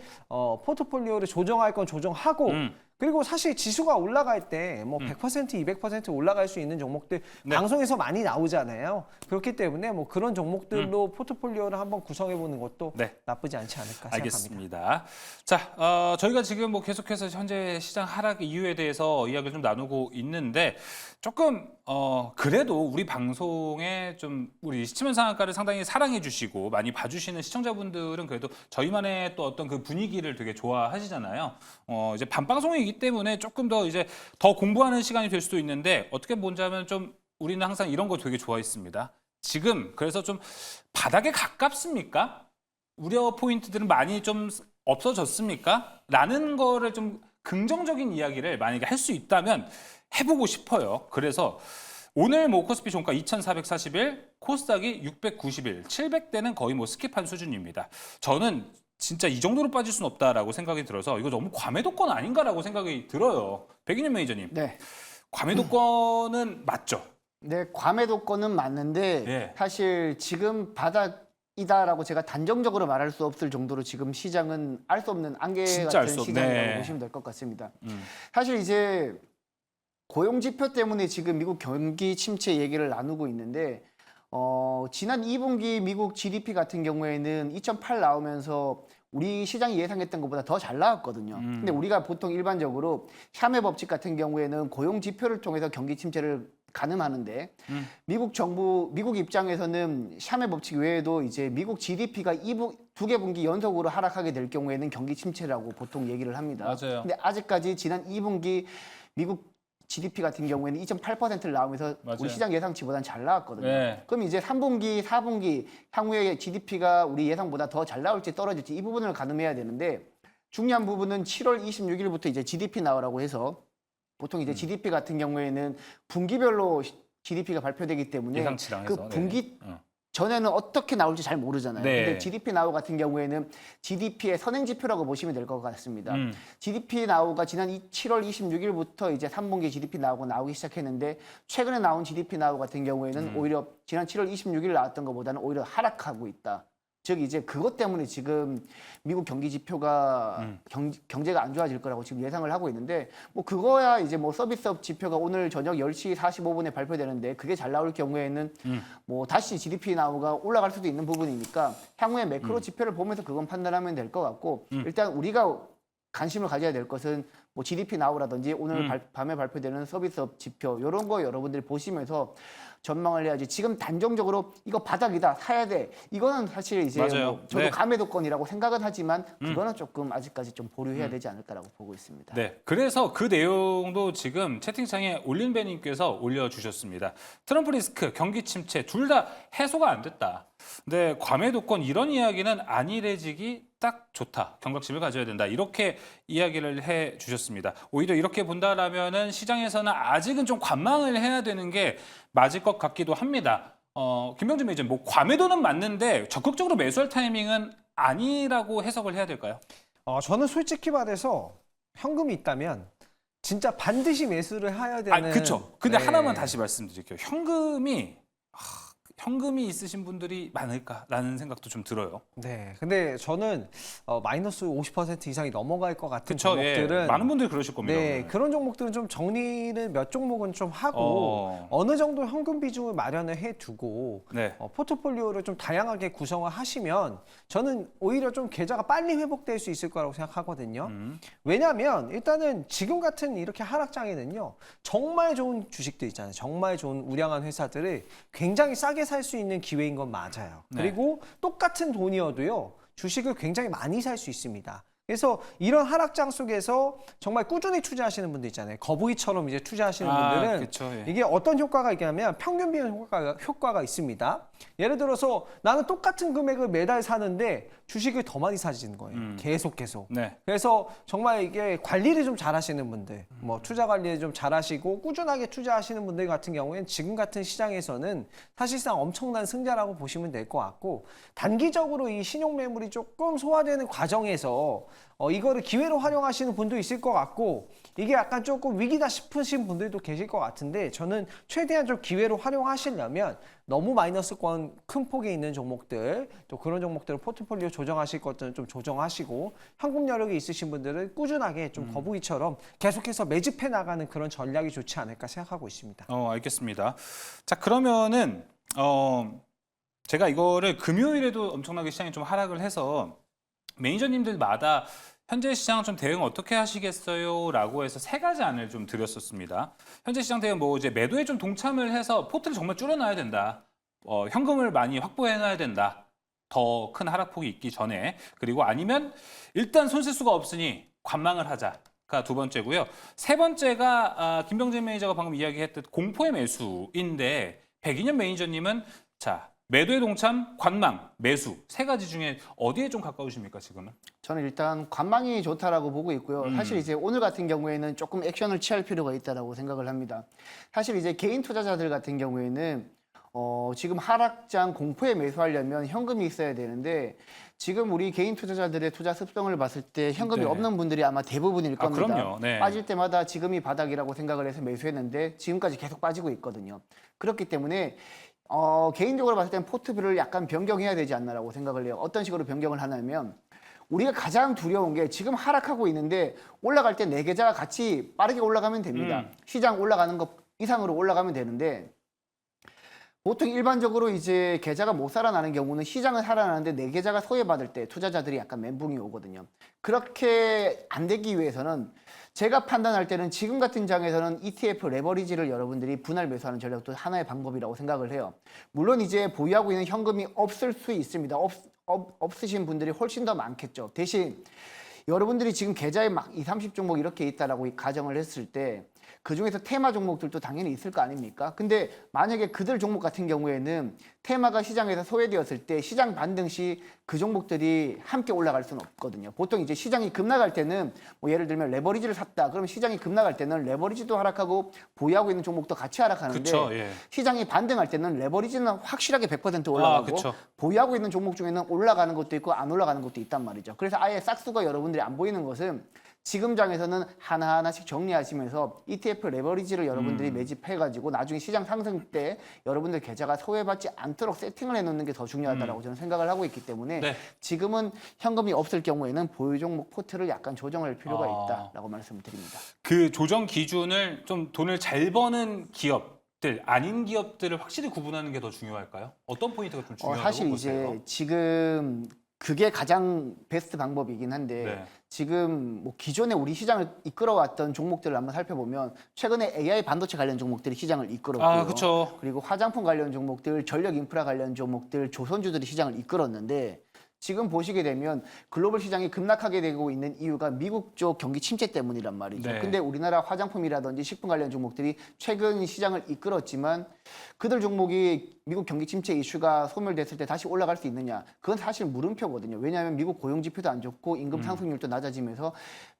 포트폴리오를 조정할 건 조정하고 그리고 사실 지수가 올라갈 때 뭐 100%, 200% 올라갈 수 있는 종목들 네. 방송에서 많이 나오잖아요. 그렇기 때문에 뭐 그런 종목들로 포트폴리오를 한번 구성해 보는 것도 네. 나쁘지 않지 않을까 생각합니다. 알겠습니다. 자, 저희가 지금 뭐 계속해서 현재 시장 하락 이유에 대해서 이야기를 좀 나누고 있는데 조금 그래도 우리 방송에 좀 우리 시치면 상한가를 상당히 사랑해 주시고 많이 봐주시는 시청자분들은 그래도 저희만의 또 어떤 그 분위기를 되게 좋아하시잖아요. 이제 밤방송이기 때문에 조금 더 이제 더 공부하는 시간이 될 수도 있는데 어떻게 보자면 좀 우리는 항상 이런 거 되게 좋아했습니다. 지금 그래서 좀 바닥에 가깝습니까? 우려 포인트들은 많이 좀 없어졌습니까? 라는 거를 좀 긍정적인 이야기를 만약에 할 수 있다면 해보고 싶어요. 그래서 오늘 뭐 코스피 종가 2,441, 코스닥이 691, 700대는 거의 뭐 스킵한 수준입니다. 저는 진짜 이 정도로 빠질 수는 없다라고 생각이 들어서 이거 너무 과매도권 아닌가라고 생각이 들어요. 백인현 매니저님, 네. 과매도권은 맞죠? 네, 과매도권은 맞는데 예. 사실 지금 바닥이다라고 제가 단정적으로 말할 수 없을 정도로 지금 시장은 알 수 없는 안개 진짜 알 같은 수 없- 시장이라고 네. 보시면 될 것 같습니다. 음. 사실 이제 고용 지표 때문에 지금 미국 경기 침체 얘기를 나누고 있는데 지난 2분기 미국 GDP 같은 경우에는 2.8 나오면서 우리 시장이 예상했던 것보다 더 잘 나왔거든요. 근데 우리가 보통 일반적으로 샤메 법칙 같은 경우에는 고용 지표를 통해서 경기 침체를 가늠하는데 미국 입장에서는 샤메 법칙 외에도 이제 미국 GDP가 두 개 분기 연속으로 하락하게 될 경우에는 경기 침체라고 보통 얘기를 합니다. 맞아요. 근데 아직까지 지난 2분기 미국 GDP 같은 경우에는 2.8%를 나오면서 맞아요. 우리 시장 예상치보다는 잘 나왔거든요. 네. 그럼 이제 3분기, 4분기 향후에 GDP가 우리 예상보다 더 잘 나올지 떨어질지 이 부분을 가늠해야 되는데 중요한 부분은 7월 26일부터 이제 GDP 나오라고 해서 보통 이제 GDP 같은 경우에는 분기별로 GDP가 발표되기 때문에 예상치랑 그 해서, 네. 분기 전에는 어떻게 나올지 잘 모르잖아요. 네. 근데 GDP 나우 같은 경우에는 GDP의 선행 지표라고 보시면 될 것 같습니다. GDP 나우가 지난 7월 26일부터 이제 3분기 GDP 나오기 시작했는데 최근에 나온 GDP 나우 같은 경우에는 오히려 지난 7월 26일 나왔던 것보다는 오히려 하락하고 있다. 즉 이제 그것 때문에 지금 미국 경기 지표가 경제가 안 좋아질 거라고 지금 예상을 하고 있는데 뭐 그거야 이제 뭐 서비스업 지표가 오늘 저녁 10시 45분에 발표되는데 그게 잘 나올 경우에는 뭐 다시 GDP 나오가 올라갈 수도 있는 부분이니까 향후에 매크로 지표를 보면서 그건 판단하면 될 것 같고 일단 우리가 관심을 가져야 될 것은 뭐 GDP 나오라든지 오늘 밤에 발표되는 서비스업 지표 이런 거 여러분들이 보시면서 전망을 해야지. 지금 단정적으로 이거 바닥이다 사야 돼. 이거는 사실 이제 맞아요. 뭐 저도 네. 감매도권이라고 생각은 하지만 그거는 조금 아직까지 좀 보류해야 되지 않을까라고 보고 있습니다. 네, 그래서 그 내용도 지금 채팅창에 올린배님께서 올려주셨습니다. 트럼프 리스크, 경기 침체 둘 다 해소가 안 됐다. 근데 과매도권 이런 이야기는 안일해지기 딱 좋다. 경각심을 가져야 된다. 이렇게 이야기를 해주셨습니다. 오히려 이렇게 본다라면은 시장에서는 아직은 좀 관망을 해야 되는 게 맞을 것 같기도 합니다. 김병준 매니저님, 뭐 과매도는 맞는데 적극적으로 매수할 타이밍은 아니라고 해석을 해야 될까요? 저는 솔직히 말해서 현금이 있다면 진짜 반드시 매수를 해야 되는. 그렇죠. 근데 네. 하나만 다시 말씀드릴게요. 현금이 있으신 분들이 많을까라는 생각도 좀 들어요. 네, 근데 저는 마이너스 50% 이상이 넘어갈 것 같은 그렇죠. 종목들은 많은 분들이 그러실 겁니다. 네, 오늘. 그런 종목들은 좀 정리를 몇 종목은 좀 하고 어느 정도 현금 비중을 마련을 해두고 네. 포트폴리오를 좀 다양하게 구성을 하시면 저는 오히려 좀 계좌가 빨리 회복될 수 있을 거라고 생각하거든요. 왜냐하면 일단은 지금 같은 이렇게 하락장에는요 정말 좋은 주식들 있잖아요. 정말 좋은 우량한 회사들을 굉장히 싸게 살 수 있는 기회인 건 맞아요. 네. 그리고 똑같은 돈이어도요 주식을 굉장히 많이 살 수 있습니다. 그래서 이런 하락장 속에서 정말 꾸준히 투자하시는 분들 있잖아요. 거북이처럼 이제 투자하시는 분들은 그쵸, 예. 이게 어떤 효과가 있냐면 평균 비용 효과가 있습니다. 예를 들어서 나는 똑같은 금액을 매달 사는데 주식을 더 많이 사지는 거예요. 계속. 네. 그래서 정말 이게 관리를 좀 잘하시는 분들, 뭐 투자 관리를 좀 잘하시고 꾸준하게 투자하시는 분들 같은 경우에는 지금 같은 시장에서는 사실상 엄청난 승자라고 보시면 될 것 같고, 단기적으로 이 신용 매물이 조금 소화되는 과정에서 이거를 기회로 활용하시는 분도 있을 것 같고, 이게 약간 조금 위기다 싶으신 분들도 계실 것 같은데, 저는 최대한 좀 기회로 활용하시려면 너무 마이너스권 큰 폭에 있는 종목들, 또 그런 종목들을 포트폴리오 조정하실 것들은 좀 조정하시고, 현금 여력이 있으신 분들은 꾸준하게 좀 거북이처럼 계속해서 매집해 나가는 그런 전략이 좋지 않을까 생각하고 있습니다. 알겠습니다. 자, 그러면은 제가 이거를 금요일에도 엄청나게 시장이 좀 하락을 해서 매니저님들마다 현재 시장 좀 대응 어떻게 하시겠어요? 라고 해서 세 가지 안을 좀 드렸었습니다. 현재 시장 대응 뭐 이제 매도에 좀 동참을 해서 포트를 정말 줄여놔야 된다. 현금을 많이 확보해놔야 된다. 더 큰 하락폭이 있기 전에. 그리고 아니면 일단 손실수가 없으니 관망을 하자가 두 번째고요. 세 번째가 김병진 매니저가 방금 이야기했듯 공포의 매수인데 백인현 매니저님은 자 매도에 동참, 관망, 매수 세 가지 중에 어디에 좀 가까우십니까 지금은? 저는 일단 관망이 좋다라고 보고 있고요. 사실 이제 오늘 같은 경우에는 조금 액션을 취할 필요가 있다라고 생각을 합니다. 사실 이제 개인 투자자들 같은 경우에는 지금 하락장 공포에 매수하려면 현금이 있어야 되는데 지금 우리 개인 투자자들의 투자 습성을 봤을 때 현금이 네. 없는 분들이 아마 대부분일 겁니다. 그럼요. 네. 빠질 때마다 지금이 바닥이라고 생각을 해서 매수했는데 지금까지 계속 빠지고 있거든요. 그렇기 때문에 개인적으로 봤을 때는 포트뷰를 약간 변경해야 되지 않나라고 생각을 해요. 어떤 식으로 변경을 하냐면 우리가 가장 두려운 게 지금 하락하고 있는데 올라갈 때 네 계좌가 같이 빠르게 올라가면 됩니다. 시장 올라가는 것 이상으로 올라가면 되는데 보통 일반적으로 이제 계좌가 못 살아나는 경우는 시장은 살아나는데 내 계좌가 소외받을 때 투자자들이 약간 멘붕이 오거든요. 그렇게 안 되기 위해서는 제가 판단할 때는 지금 같은 장에서는 ETF 레버리지를 여러분들이 분할 매수하는 전략도 하나의 방법이라고 생각을 해요. 물론 이제 보유하고 있는 현금이 없을 수 있습니다. 없으신 분들이 훨씬 더 많겠죠. 대신 여러분들이 지금 계좌에 막 20, 30종목 이렇게 있다라고 가정을 했을 때 그중에서 테마 종목들도 당연히 있을 거 아닙니까? 근데 만약에 그들 종목 같은 경우에는 테마가 시장에서 소외되었을 때 시장 반등 시 그 종목들이 함께 올라갈 수는 없거든요. 보통 이제 시장이 급락할 때는 뭐 예를 들면 레버리지를 샀다. 그러면 시장이 급락할 때는 레버리지도 하락하고 보유하고 있는 종목도 같이 하락하는데 그쵸, 예. 시장이 반등할 때는 레버리지는 확실하게 100% 올라가고 그쵸. 보유하고 있는 종목 중에는 올라가는 것도 있고 안 올라가는 것도 있단 말이죠. 그래서 아예 싹수가 여러분들이 안 보이는 것은 지금 장에서는 하나하나씩 정리하시면서 ETF 레버리지를 여러분들이 매집해가지고 나중에 시장 상승 때 여러분들 계좌가 소외받지 않도록 세팅을 해놓는 게 더 중요하다고 저는 생각을 하고 있기 때문에 네. 지금은 현금이 없을 경우에는 보유 종목 포트를 약간 조정할 필요가 아. 있다라고 말씀드립니다. 그 조정 기준을 좀 돈을 잘 버는 기업들 아닌 기업들을 확실히 구분하는 게 더 중요할까요? 어떤 포인트가 좀 중요하다고 사실 보세요? 이제 지금 그게 가장 베스트 방법이긴 한데 네. 지금 뭐 기존에 우리 시장을 이끌어왔던 종목들을 한번 살펴보면 최근에 AI 반도체 관련 종목들이 시장을 이끌었고요. 그렇죠. 그리고 화장품 관련 종목들, 전력 인프라 관련 종목들, 조선주들이 시장을 이끌었는데 지금 보시게 되면 글로벌 시장이 급락하게 되고 있는 이유가 미국 쪽 경기 침체 때문이란 말이죠. 네. 근데 우리나라 화장품이라든지 식품 관련 종목들이 최근 시장을 이끌었지만 그들 종목이 미국 경기 침체 이슈가 소멸됐을 때 다시 올라갈 수 있느냐? 그건 사실 물음표거든요. 왜냐하면 미국 고용 지표도 안 좋고 임금 상승률도 낮아지면서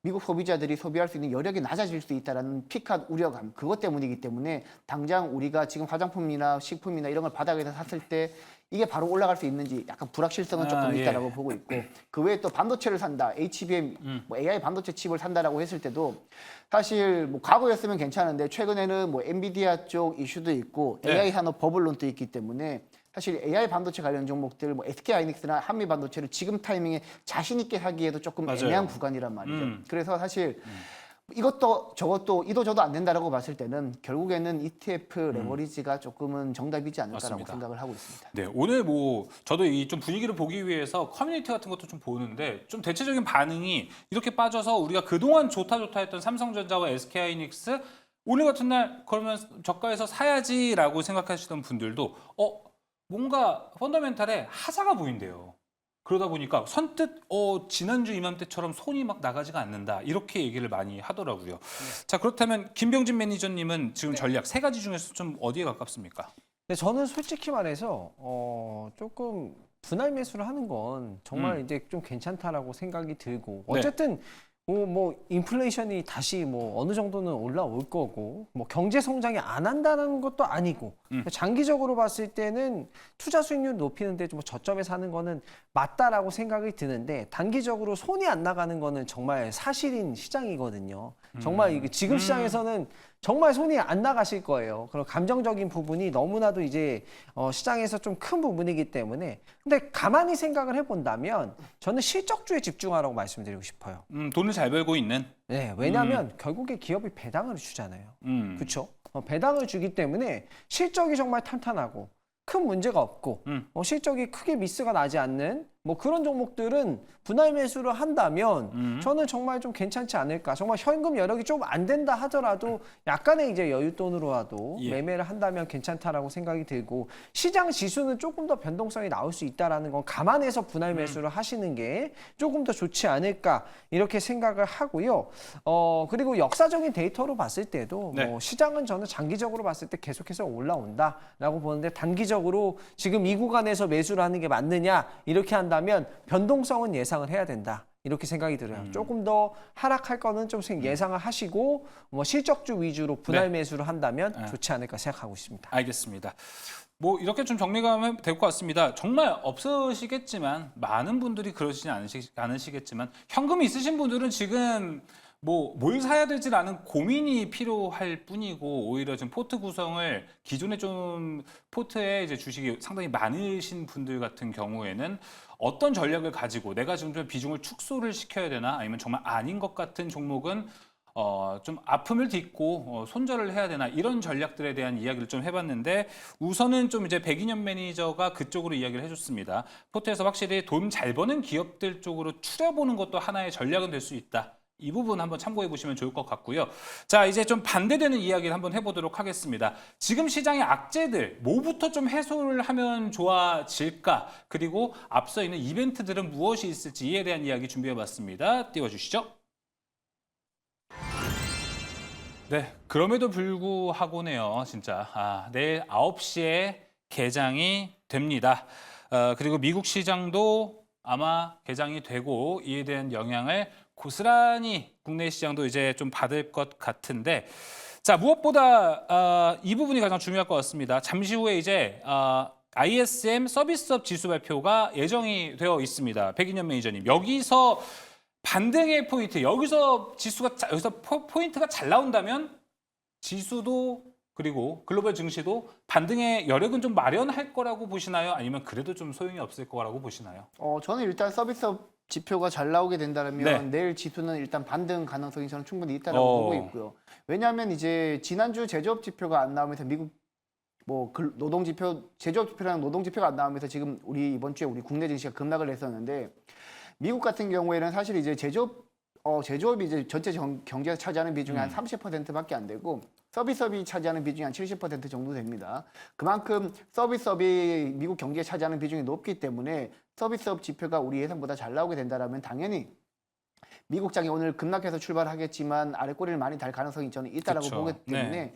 미국 소비자들이 소비할 수 있는 여력이 낮아질 수 있다라는 피크한 우려감 그것 때문이기 때문에 당장 우리가 지금 화장품이나 식품이나 이런 걸 바닥에서 샀을 때 이게 바로 올라갈 수 있는지 약간 불확실성은 조금 있다라고 보고 있고 그 외에 또 반도체를 산다, HBM, 뭐 AI 반도체 칩을 산다라고 했을 때도 사실 뭐 과거였으면 괜찮은데 최근에는 뭐 엔비디아 쪽 이슈도 있고 네. AI 산업 버블론도 있기 때문에 사실 AI 반도체 관련 종목들 뭐 SK 하이닉스나 한미 반도체를 지금 타이밍에 자신 있게 하기에도 조금 맞아요. 애매한 구간이란 말이죠. 그래서 사실 이것도 저것도 이도 저도 안 된다라고 봤을 때는 결국에는 ETF 레버리지가 조금은 정답이지 않을까라고 맞습니다. 생각을 하고 있습니다. 네, 오늘 뭐 저도 이 좀 분위기를 보기 위해서 커뮤니티 같은 것도 좀 보는데 좀 대체적인 반응이 이렇게 빠져서 우리가 그동안 좋다 했던 삼성전자와 SK하이닉스 오늘 같은 날 그러면 저가에서 사야지라고 생각하시던 분들도 뭔가 펀더멘탈에 하자가 보인대요. 그러다 보니까 선뜻 지난주 이맘때처럼 손이 막 나가지가 않는다 이렇게 얘기를 많이 하더라고요. 자 그렇다면 김병진 매니저님은 지금 전략 세 가지 중에서 좀 어디에 가깝습니까? 근데 저는 솔직히 말해서 조금 분할 매수를 하는 건 정말 이제 좀 괜찮다라고 생각이 들고 네. 어쨌든 뭐 인플레이션이 다시 뭐 어느 정도는 올라올 거고 뭐 경제 성장이 안 한다는 것도 아니고 장기적으로 봤을 때는 투자 수익률 높이는데 좀 저점에서 하는 거는 맞다라고 생각이 드는데 단기적으로 손이 안 나가는 거는 정말 사실인 시장이거든요. 정말 이게 지금 시장에서는 정말 손이 안 나가실 거예요. 그런 감정적인 부분이 너무나도 이제 시장에서 좀 큰 부분이기 때문에 근데 가만히 생각을 해본다면 저는 실적주에 집중하라고 말씀드리고 싶어요. 돈을 잘 벌고 있는. 네, 왜냐하면 결국에 기업이 배당을 주잖아요. 그렇죠? 배당을 주기 때문에 실적이 정말 탄탄하고 큰 문제가 없고 실적이 크게 미스가 나지 않는 뭐 그런 종목들은 분할 매수를 한다면 저는 정말 좀 괜찮지 않을까. 정말 현금 여력이 좀 안 된다 하더라도 약간의 이제 여윳돈으로라도 예. 매매를 한다면 괜찮다라고 생각이 들고 시장 지수는 조금 더 변동성이 나올 수 있다라는 건 감안해서 분할 매수를 하시는 게 조금 더 좋지 않을까 이렇게 생각을 하고요. 그리고 역사적인 데이터로 봤을 때도 네. 뭐 시장은 저는 장기적으로 봤을 때 계속해서 올라온다라고 보는데 단기적으로 지금 이 구간에서 매수를 하는 게 맞느냐 이렇게 한다면 변동성은 예상을 해야 된다. 이렇게 생각이 들어요. 조금 더 하락할 거는 좀 예상을 하시고 뭐 실적주 위주로 분할 네. 매수를 한다면 좋지 않을까 생각하고 있습니다. 알겠습니다. 뭐 이렇게 좀 정리가 될 것 같습니다. 정말 없으시겠지만 많은 분들이 그러시지 않으시겠지만 현금이 있으신 분들은 지금 뭐 뭘 사야 될지라는 고민이 필요할 뿐이고 오히려 좀 포트 구성을 기존에 좀 포트에 이제 주식이 상당히 많으신 분들 같은 경우에는 어떤 전략을 가지고 내가 지금 좀 비중을 축소를 시켜야 되나 아니면 정말 아닌 것 같은 종목은 좀 아픔을 딛고 손절을 해야 되나 이런 전략들에 대한 이야기를 좀 해봤는데 우선은 좀 이제 백인현 매니저가 그쪽으로 이야기를 해줬습니다. 포트에서 확실히 돈 잘 버는 기업들 쪽으로 추려보는 것도 하나의 전략은 될 수 있다. 이 부분 한번 참고해 보시면 좋을 것 같고요. 자, 이제 좀 반대되는 이야기를 한번 해보도록 하겠습니다. 지금 시장의 악재들, 뭐부터 좀 해소를 하면 좋아질까? 그리고 앞서 있는 이벤트들은 무엇이 있을지 이에 대한 이야기 준비해 봤습니다. 띄워주시죠. 네, 그럼에도 불구하고네요, 진짜. 내일 9시에 개장이 됩니다. 그리고 미국 시장도 아마 개장이 되고 이에 대한 영향을 고스란히 국내 시장도 이제 좀 받을 것 같은데 자 무엇보다 이 부분이 가장 중요할 것 같습니다. 잠시 후에 이제 ISM 서비스업 지수 발표가 예정이 되어 있습니다. 백인현 매니저님 여기서 반등의 포인트 여기서 포인트가 잘 나온다면 지수도 그리고 글로벌 증시도 반등의 여력은 좀 마련할 거라고 보시나요? 아니면 그래도 좀 소용이 없을 거라고 보시나요? 저는 일단 서비스업 지표가 잘 나오게 된다면 네. 내일 지수는 일단 반등 가능성이 저는 충분히 있다라고 보고 있고요. 왜냐하면 이제 지난주 제조업 지표가 안 나오면서 미국 뭐 노동 지표, 제조업 지표랑 노동 지표가 안 나오면서 지금 우리 이번 주에 우리 국내 증시가 급락을 했었는데 미국 같은 경우에는 사실 이제 제조업이 이제 전체 경제에서 차지하는 비중이 한 30%밖에 안 되고 서비스업이 차지하는 비중이 한 70% 정도 됩니다. 그만큼 서비스업이 미국 경제에 차지하는 비중이 높기 때문에 서비스업 지표가 우리 예상보다 잘 나오게 된다면 당연히 미국 장이 오늘 급락해서 출발하겠지만 아래 꼬리를 많이 달 가능성이 저는 있다라고 그쵸. 보기 때문에 네.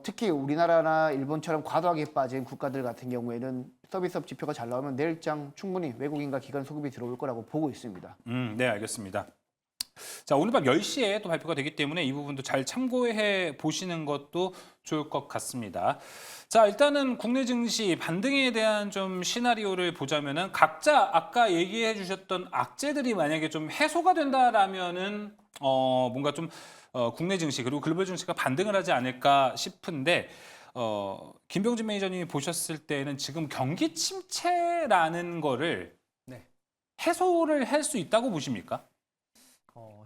특히 우리나라나 일본처럼 과도하게 빠진 국가들 같은 경우에는 서비스업 지표가 잘 나오면 내일장 충분히 외국인과 기관 소급이 들어올 거라고 보고 있습니다. 네, 알겠습니다. 자, 오늘 밤 10시에 또 발표가 되기 때문에 이 부분도 잘 참고해 보시는 것도 좋을 것 같습니다. 자, 일단은 국내 증시 반등에 대한 좀 시나리오를 보자면은 각자 아까 얘기해 주셨던 악재들이 만약에 좀 해소가 된다라면은 뭔가 좀 국내 증시 그리고 글로벌 증시가 반등을 하지 않을까 싶은데 김병진 매니저님이 보셨을 때는 지금 경기 침체라는 거를 네. 해소를 할 수 있다고 보십니까?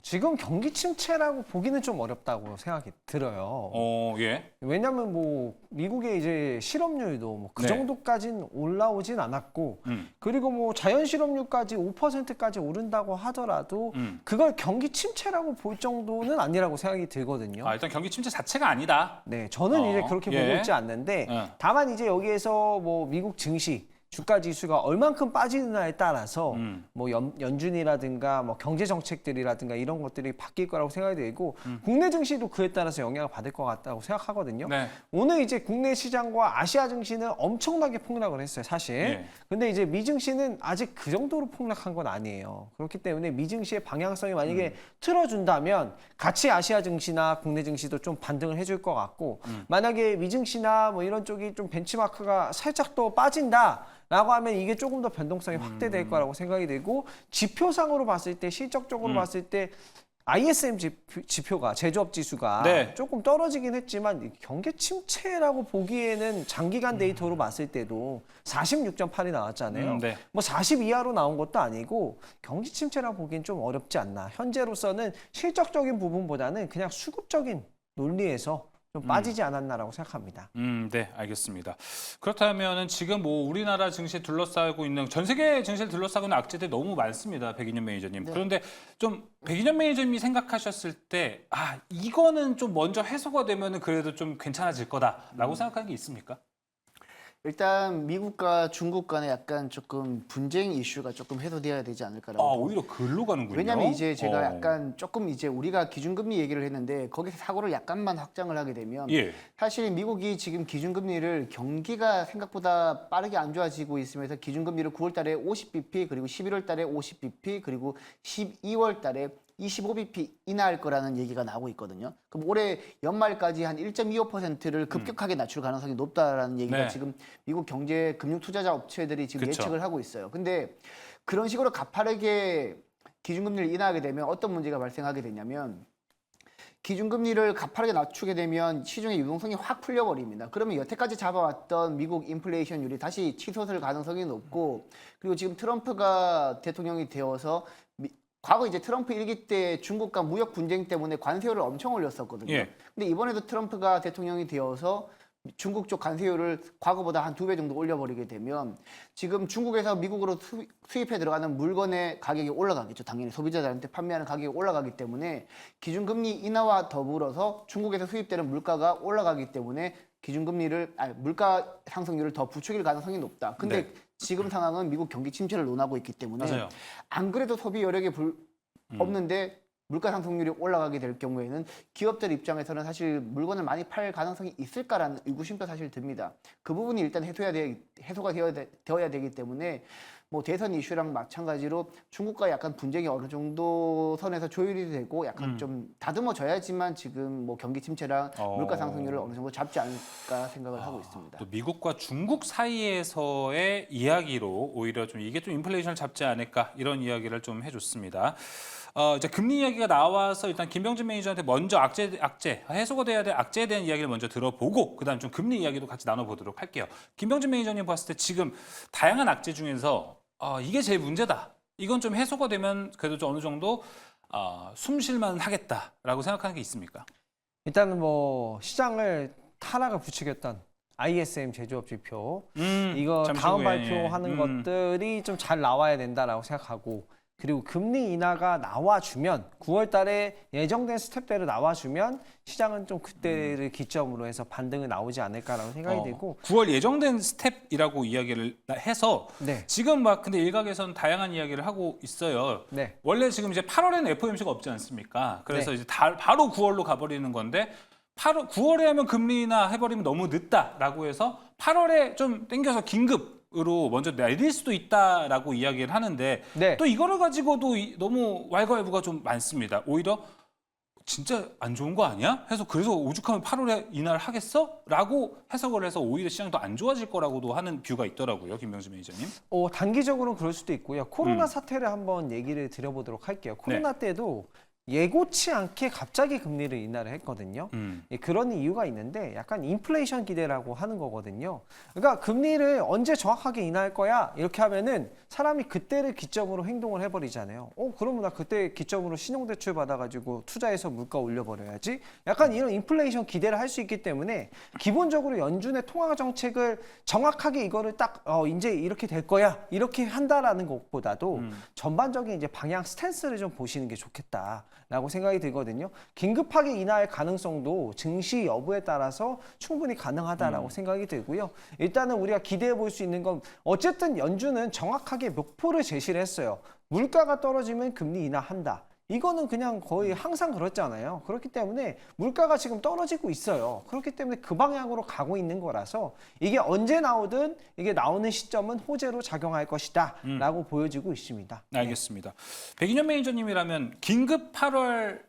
지금 경기 침체라고 보기는 좀 어렵다고 생각이 들어요. 예. 왜냐하면 뭐 미국의 이제 실업률도 뭐 그 네. 정도까지는 올라오진 않았고 그리고 뭐 자연 실업률까지 5%까지 오른다고 하더라도 그걸 경기 침체라고 볼 정도는 아니라고 생각이 들거든요. 일단 경기 침체 자체가 아니다. 네, 저는 이제 그렇게 예. 보고 있지 않는데 예. 다만 이제 여기에서 뭐 미국 증시 주가 지수가 얼만큼 빠지느냐에 따라서 뭐 연준이라든가 뭐 경제 정책들이라든가 이런 것들이 바뀔 거라고 생각이 되고 국내 증시도 그에 따라서 영향을 받을 것 같다고 생각하거든요. 네. 오늘 이제 국내 시장과 아시아 증시는 엄청나게 폭락을 했어요, 사실. 예. 근데 이제 미 증시는 아직 그 정도로 폭락한 건 아니에요. 그렇기 때문에 미 증시의 방향성이 만약에 틀어준다면 같이 아시아 증시나 국내 증시도 좀 반등을 해줄 것 같고 만약에 미 증시나 뭐 이런 쪽이 좀 벤치마크가 살짝 또 빠진다라고 하면 이게 조금 더 변동성이 확대될 거라고 생각이 되고 지표상으로 봤을 때 실적적으로 봤을 때 ISM 지표가 제조업 지수가 네. 조금 떨어지긴 했지만 경기 침체라고 보기에는 장기간 데이터로 봤을 때도 46.8이 나왔잖아요. 네. 뭐 40 이하로 나온 것도 아니고 경기 침체라고 보기엔 좀 어렵지 않나. 현재로서는 실적적인 부분보다는 그냥 수급적인 논리에서 좀 빠지지 않았나라고 생각합니다. 네, 알겠습니다. 그렇다면은 지금 뭐 우리나라 증시에 둘러싸고 있는 전 세계 증시를 둘러싸고 있는 악재들이 너무 많습니다, 백인현 매니저님. 네. 그런데 좀 백인현 매니저님이 생각하셨을 때, 이거는 좀 먼저 해소가 되면은 그래도 좀 괜찮아질 거다라고 생각하는 게 있습니까? 일단 미국과 중국 간에 약간 조금 분쟁 이슈가 조금 해소돼야 되지 않을까라고. 오히려 글로 가는군요. 왜냐면 이제 제가 어. 약간 조금 이제 우리가 기준금리 얘기를 했는데 거기서 사고를 약간만 확장을 하게 되면 예. 사실 미국이 지금 기준금리를 경기가 생각보다 빠르게 안 좋아지고 있으면서 기준금리를 9월 달에 50bp 그리고 11월 달에 50bp 그리고 12월 달에 25bp 인하할 거라는 얘기가 나오고 있거든요. 그럼 올해 연말까지 한 1.25%를 급격하게 낮출 가능성이 높다라는 얘기가 네. 지금 미국 경제 금융 투자자 업체들이 지금 그쵸. 예측을 하고 있어요. 근데 그런 식으로 가파르게 기준금리를 인하하게 되면 어떤 문제가 발생하게 되냐면 기준금리를 가파르게 낮추게 되면 시중의 유동성이 확 풀려버립니다. 그러면 여태까지 잡아왔던 미국 인플레이션율이 다시 치솟을 가능성이 높고 그리고 지금 트럼프가 대통령이 되어서 과거 이제 트럼프 일기 때 중국과 무역 분쟁 때문에 관세율을 엄청 올렸었거든요. 예. 근데 이번에도 트럼프가 대통령이 되어서 중국 쪽 관세율을 과거보다 한 2배 정도 올려버리게 되면 지금 중국에서 미국으로 수입해 들어가는 물건의 가격이 올라가겠죠. 당연히 소비자들한테 판매하는 가격이 올라가기 때문에 기준금리 인하와 더불어서 중국에서 수입되는 물가가 올라가기 때문에 물가 상승률을 더 부추길 가능성이 높다. 근데 네. 지금 상황은 미국 경기 침체를 논하고 있기 때문에 맞아요. 안 그래도 소비 여력이 없는데 물가 상승률이 올라가게 될 경우에는 기업들 입장에서는 사실 물건을 많이 팔 가능성이 있을까라는 의구심도 사실 듭니다. 그 부분이 일단 해소가 되어야 되기 때문에 뭐 대선 이슈랑 마찬가지로 중국과 약간 분쟁이 어느 정도 선에서 조율이 되고 약간 좀 다듬어져야지만 지금 뭐 경기 침체랑 물가 상승률을 어느 정도 잡지 않을까 생각을 하고 있습니다. 또 미국과 중국 사이에서의 이야기로 오히려 좀 이게 좀 인플레이션을 잡지 않을까 이런 이야기를 좀 해줬습니다. 이제 금리 이야기가 나와서 일단 김병진 매니저한테 먼저 악재 해소가 돼야 될 악재에 대한 이야기를 먼저 들어보고 그다음 좀 금리 이야기도 같이 나눠보도록 할게요. 김병진 매니저님 봤을 때 지금 다양한 악재 중에서 이게 제일 문제다. 이건 좀 해소가 되면 그래도 좀 어느 정도 숨 쉴만 하겠다라고 생각하는 게 있습니까? 일단은 뭐 시장을 타락을 부추겼던 ISM 제조업 지표 이거 잠시 다음 후에, 발표하는 것들이 좀 잘 나와야 된다라고 생각하고 그리고 금리 인하가 나와주면 9월 달에 예정된 스텝대로 나와주면 시장은 좀 그때를 기점으로 해서 반등이 나오지 않을까라고 생각이 되고 9월 예정된 스텝이라고 이야기를 해서 네. 지금 막 근데 일각에서는 다양한 이야기를 하고 있어요. 네. 원래 지금 이제 8월에는 FOMC가 없지 않습니까? 그래서 네. 이제 바로 9월로 가버리는 건데 9월에 하면 금리 인하 해버리면 너무 늦다라고 해서 8월에 좀 땡겨서 긴급으로 먼저 내릴 수도 있다라고 이야기를 하는데 네. 또 이거를 가지고도 너무 왈가왈부가 좀 많습니다. 오히려 진짜 안 좋은 거 아니야? 해서 그래서 오죽하면 8월에 인하를 하겠어? 라고 해석을 해서 오히려 시장이 더 안 좋아질 거라고도 하는 뷰가 있더라고요. 김병진 매니저님. 단기적으로는 그럴 수도 있고요. 코로나 사태를 한번 얘기를 드려보도록 할게요. 코로나 때도 예고치 않게 갑자기 금리를 인하를 했거든요. 그런 이유가 있는데 약간 인플레이션 기대라고 하는 거거든요. 그러니까 금리를 언제 정확하게 인하할 거야? 이렇게 하면은 사람이 그때를 기점으로 행동을 해버리잖아요. 그러면 나 그때 기점으로 신용대출 받아가지고 투자해서 물가 올려버려야지. 약간 이런 인플레이션 기대를 할 수 있기 때문에 기본적으로 연준의 통화 정책을 정확하게 이거를 딱 이제 이렇게 될 거야 이렇게 한다라는 것보다도 전반적인 이제 방향 스탠스를 좀 보시는 게 좋겠다. 않을까라고 생각이 들거든요. 긴급하게 인하할 가능성도 증시 여부에 따라서 충분히 가능하다라고 생각이 들고요. 일단은 우리가 기대해 볼 수 있는 건 어쨌든 연준은 정확하게 목표를 제시를 했어요. 물가가 떨어지면 금리 인하한다. 이거는 그냥 거의 항상 그렇잖아요. 그렇기 때문에 물가가 지금 떨어지고 있어요. 그렇기 때문에 그 방향으로 가고 있는 거라서 이게 언제 나오든 이게 나오는 시점은 호재로 작용할 것이다 라고 보여지고 있습니다. 알겠습니다. 백인현 매니저님이라면 긴급 8월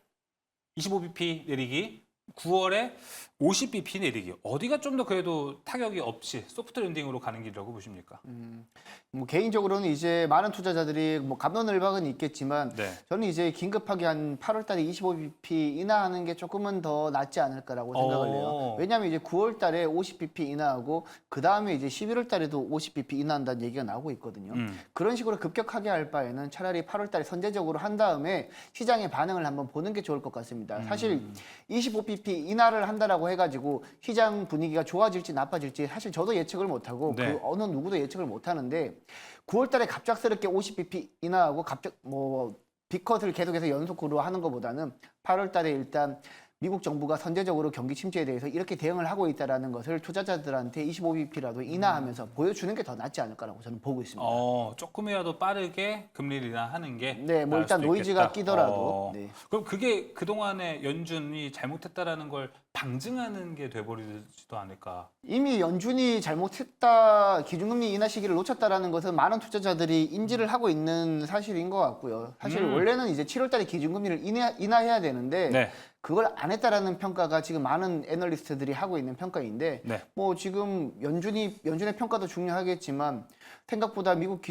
25bp 내리기, 9월에 50bp 내리기 어디가 좀 더 그래도 타격이 없이 소프트 랜딩으로 가는 길이라고 보십니까? 뭐 개인적으로는 이제 많은 투자자들이 뭐 갑론을박은 있겠지만 네. 저는 이제 긴급하게 한 8월달에 25bp 인하하는 게 조금은 더 낫지 않을까라고 생각을 해요. 왜냐하면 이제 9월달에 50bp 인하하고 그 다음에 이제 11월달에도 50bp 인하한다는 얘기가 나오고 있거든요. 그런 식으로 급격하게 할 바에는 차라리 8월달에 선제적으로 한 다음에 시장의 반응을 한번 보는 게 좋을 것 같습니다. 사실 25bp 인하를 한다라고 해가지고 시장 분위기가 좋아질지 나빠질지 사실 저도 예측을 못하고 네. 그 어느 누구도 예측을 못하는데 9월달에 갑작스럽게 50bp 인하하고 갑작 뭐 빅컷을 계속해서 연속으로 하는 것보다는 8월달에 일단 미국 정부가 선제적으로 경기 침체에 대해서 이렇게 대응을 하고 있다는 것을 투자자들한테 25bp라도 인하하면서 보여주는 게 더 낫지 않을까라고 저는 보고 있습니다. 조금이라도 빠르게 금리를 인하하는 게 네, 뭐 나을 일단 수도 노이즈가 있겠다. 끼더라도. 네. 그럼 그게 그동안에 연준이 잘못했다라는 걸 방증하는 게 돼버리지도 않을까? 이미 연준이 잘못했다, 기준금리 인하 시기를 놓쳤다라는 것은 많은 투자자들이 인지를 하고 있는 사실인 것 같고요. 사실 원래는 이제 7월달에 기준금리를 인하해야 되는데 네. 그걸 안 했다라는 평가가 지금 많은 애널리스트들이 하고 있는 평가인데 네. 뭐 지금 연준의 평가도 중요하겠지만 생각보다 미국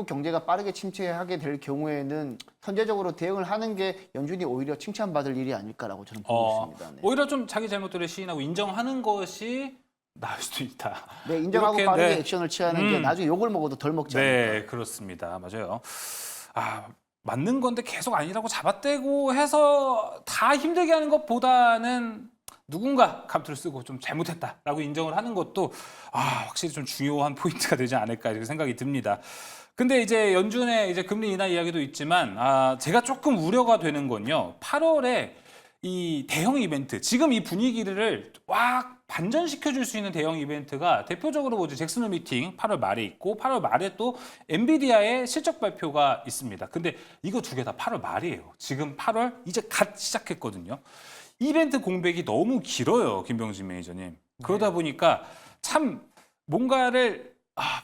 경제가 빠르게 침체하게 될 경우에는 선제적으로 대응을 하는 게 연준이 오히려 칭찬받을 일이 아닐까라고 저는 보고 있습니다. 네. 오히려 좀 자기 잘못들을 시인하고 인정하는 것이 나을 수도 있다. 네, 인정하고 이렇게, 빠르게 네. 액션을 취하는 게 나중에 욕을 먹어도 덜 먹지 않을까. 네, 그렇습니다. 맞아요. 맞는 건데 계속 아니라고 잡아떼고 해서 다 힘들게 하는 것보다는 누군가 감투를 쓰고 좀 잘못했다라고 인정을 하는 것도 확실히 좀 중요한 포인트가 되지 않을까 이렇게 생각이 듭니다. 근데 이제 연준의 이제 금리 인하 이야기도 있지만 제가 조금 우려가 되는 건요. 8월에 이 대형 이벤트, 지금 이 분위기를 확 반전시켜 줄 수 있는 대형 이벤트가 대표적으로 뭐지 잭슨홀 미팅 8월 말에 있고 8월 말에 또 엔비디아의 실적 발표가 있습니다. 근데 이거 두 개 다 8월 말이에요. 지금 8월 이제 갓 시작했거든요. 이벤트 공백이 너무 길어요, 김병진 매니저님. 그러다 보니까 참 뭔가를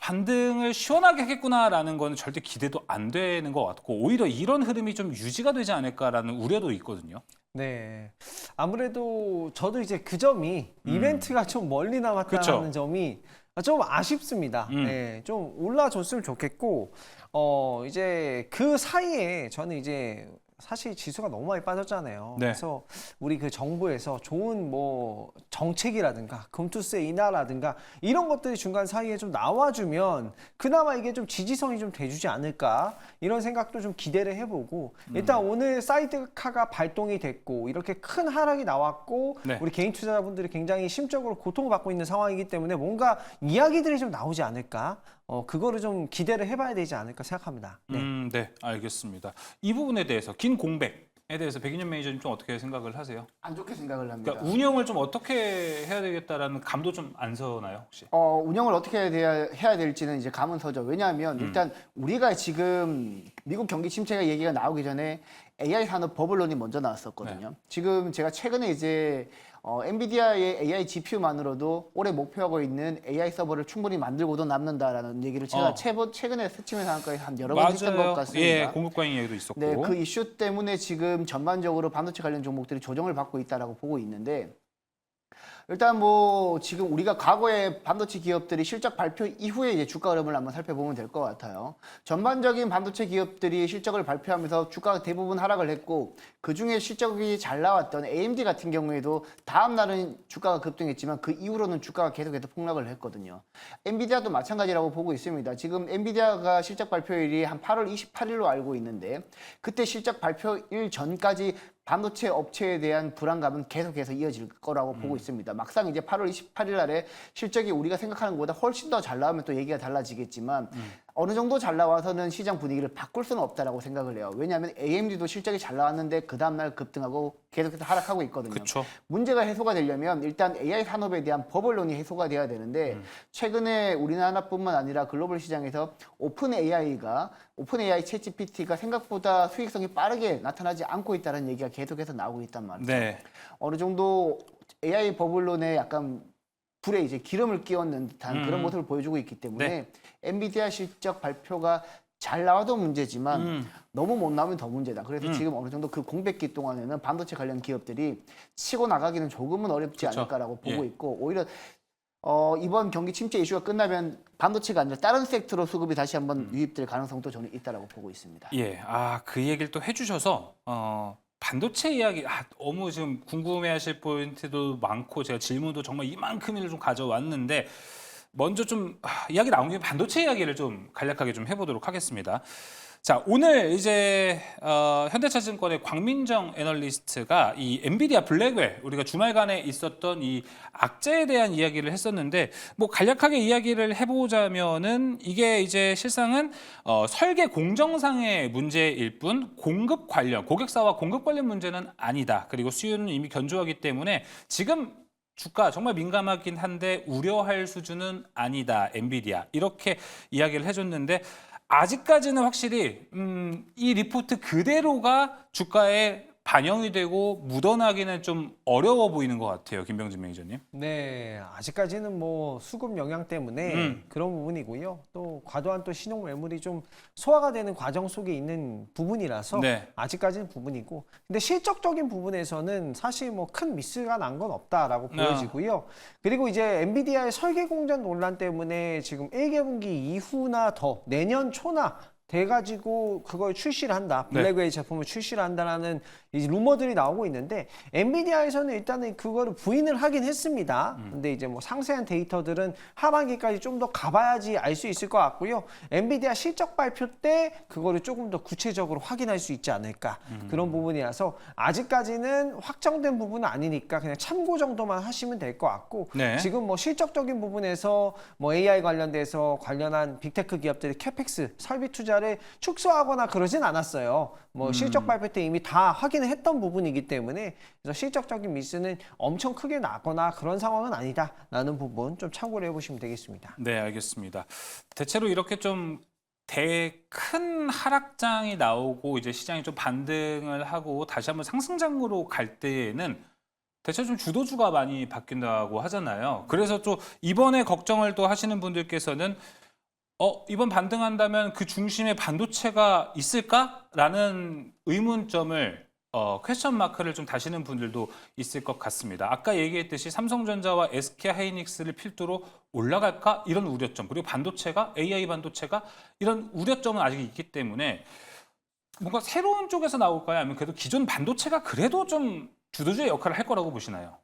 반등을 시원하게 하겠구나라는 건 절대 기대도 안 되는 것 같고 오히려 이런 흐름이 좀 유지가 되지 않을까라는 우려도 있거든요. 네. 아무래도 저도 이제 그 점이 이벤트가 좀 멀리 남았다는 그쵸. 점이 좀 아쉽습니다. 네, 좀 올라줬으면 좋겠고, 이제 그 사이에 저는 이제 사실 지수가 너무 많이 빠졌잖아요. 네. 그래서 우리 그 정부에서 좋은 뭐 정책이라든가 금투세 인하라든가 이런 것들이 중간 사이에 좀 나와주면 그나마 이게 좀 지지성이 좀 돼주지 않을까 이런 생각도 좀 기대를 해보고 일단 오늘 사이드카가 발동이 됐고 이렇게 큰 하락이 나왔고 네. 우리 개인 투자자분들이 굉장히 심적으로 고통을 받고 있는 상황이기 때문에 뭔가 이야기들이 좀 나오지 않을까 그거를 좀 기대를 해봐야 되지 않을까 생각합니다. 네. 네, 알겠습니다. 이 부분에 대해서 긴 공백에 대해서 백인현 매니저님 좀 어떻게 생각을 하세요? 안 좋게 생각을 합니다. 그러니까 운영을 좀 어떻게 해야 되겠다라는 감도 좀 안 서나요, 혹시? 운영을 어떻게 해야 될지는 이제 감은 서죠. 왜냐하면 일단 우리가 지금 미국 경기 침체가 얘기가 나오기 전에 AI 산업 버블론이 먼저 나왔었거든요. 지금 제가 최근에 이제 엔비디아의 AI GPU만으로도 올해 목표하고 있는 AI 서버를 충분히 만들고도 남는다라는 얘기를 제가 최근에 스치면 상한가에서 한 여러 번 했던 것 같습니다. 예, 공급 과잉 얘기도 있었고. 네, 그 이슈 때문에 지금 전반적으로 반도체 관련 종목들이 조정을 받고 있다라고 보고 있는데 일단 뭐 지금 우리가 과거에 반도체 기업들이 실적 발표 이후에 이제 주가 흐름을 한번 살펴보면 될 것 같아요. 전반적인 반도체 기업들이 실적을 발표하면서 주가가 대부분 하락을 했고 그 중에 실적이 잘 나왔던 AMD 같은 경우에도 다음 날은 주가가 급등했지만 그 이후로는 주가가 계속해서 폭락을 했거든요. 엔비디아도 마찬가지라고 보고 있습니다. 지금 엔비디아가 실적 발표일이 한 8월 28일로 알고 있는데 그때 실적 발표일 전까지 반도체 업체에 대한 불안감은 계속해서 이어질 거라고 보고 있습니다. 막상 이제 8월 28일 날에 실적이 우리가 생각하는 것보다 훨씬 더 잘 나오면 또 얘기가 달라지겠지만 어느 정도 잘 나와서는 시장 분위기를 바꿀 수는 없다라고 생각을 해요. 왜냐하면 AMD도 실적이 잘 나왔는데 그 다음날 급등하고 계속해서 하락하고 있거든요. 그쵸. 문제가 해소가 되려면 일단 AI 산업에 대한 버블론이 해소가 돼야 되는데 최근에 우리나라뿐만 아니라 글로벌 시장에서 오픈 AI 챗GPT가 생각보다 수익성이 빠르게 나타나지 않고 있다는 얘기가 계속해서 나오고 있단 말이죠. 네. 어느 정도 AI 버블론에 약간 불에 이제 기름을 끼얹는 듯한 그런 모습을 보여주고 있기 때문에 네. 엔비디아 실적 발표가 잘 나와도 문제지만 너무 못 나오면 더 문제다. 그래서 지금 어느 정도 그 공백기 동안에는 반도체 관련 기업들이 치고 나가기는 조금은 어렵지 그쵸. 않을까라고 보고 예. 있고 오히려 이번 경기 침체 이슈가 끝나면 반도체가 아니라 다른 섹터로 수급이 다시 한번 유입될 가능성도 저는 있다라고 보고 있습니다. 예, 그 얘기를 또 해주셔서 반도체 이야기 너무 지금 궁금해하실 포인트도 많고 제가 질문도 정말 이만큼을 좀 가져왔는데 먼저 좀 이야기 나온 김에 반도체 이야기를 좀 간략하게 좀 해보도록 하겠습니다. 자, 오늘 이제 현대차증권의 광민정 애널리스트가 이 엔비디아 블랙웰 우리가 주말간에 있었던 이 악재에 대한 이야기를 했었는데 뭐 간략하게 이야기를 해보자면은 이게 이제 실상은 설계 공정상의 문제일 뿐 공급 관련 고객사와 공급 관련 문제는 아니다. 그리고 수요는 이미 견조하기 때문에 지금 주가 정말 민감하긴 한데 우려할 수준은 아니다. 엔비디아 이렇게 이야기를 해줬는데 아직까지는 확실히 이 리포트 그대로가 주가에 반영이 되고 묻어나기는 좀 어려워 보이는 것 같아요. 김병진 매니저님. 네, 아직까지는 뭐 수급 영향 때문에 그런 부분이고요. 또 과도한 또 신용 매물이 좀 소화가 되는 과정 속에 있는 부분이라서 네. 아직까지는 부분이고, 근데 실적적인 부분에서는 사실 뭐 큰 미스가 난 건 없다라고 보여지고요. 그리고 이제 엔비디아의 설계 공정 논란 때문에 지금 1개분기 이후나 더 내년 초나 돼가지고 그걸 출시를 한다. 블랙웨이 제품을 출시를 한다라는 이 루머들이 나오고 있는데 엔비디아에서는 일단은 그거를 부인을 하긴 했습니다. 근데 이제 뭐 상세한 데이터들은 하반기까지 좀 더 가봐야지 알 수 있을 것 같고요. 엔비디아 실적 발표 때 그거를 조금 더 구체적으로 확인할 수 있지 않을까 그런 부분이라서 아직까지는 확정된 부분은 아니니까 그냥 참고 정도만 하시면 될 것 같고 네. 지금 뭐 실적적인 부분에서 뭐 AI 관련돼서 관련한 빅테크 기업들이 캐펙스 설비 투자를 축소하거나 그러진 않았어요. 뭐 실적 발표 때 이미 다 확인을 했던 부분이기 때문에 그래서 실적적인 미스는 엄청 크게 나거나 그런 상황은 아니다라는 부분 좀 참고를 해보시면 되겠습니다. 네, 알겠습니다. 대체로 이렇게 좀 큰 하락장이 나오고 이제 시장이 좀 반등을 하고 다시 한번 상승장으로 갈 때에는 대체 좀 주도주가 많이 바뀐다고 하잖아요. 그래서 또 이번에 걱정을 또 하시는 분들께서는 이번 반등한다면 그 중심에 반도체가 있을까라는 의문점을 퀘스천 마크를 좀 다시는 분들도 있을 것 같습니다. 아까 얘기했듯이 삼성전자와 SK하이닉스를 필두로 올라갈까 이런 우려점 그리고 반도체가 AI 반도체가 이런 우려점은 아직 있기 때문에 뭔가 새로운 쪽에서 나올까요? 아니면 그래도 기존 반도체가 그래도 좀 주도주의 역할을 할 거라고 보시나요?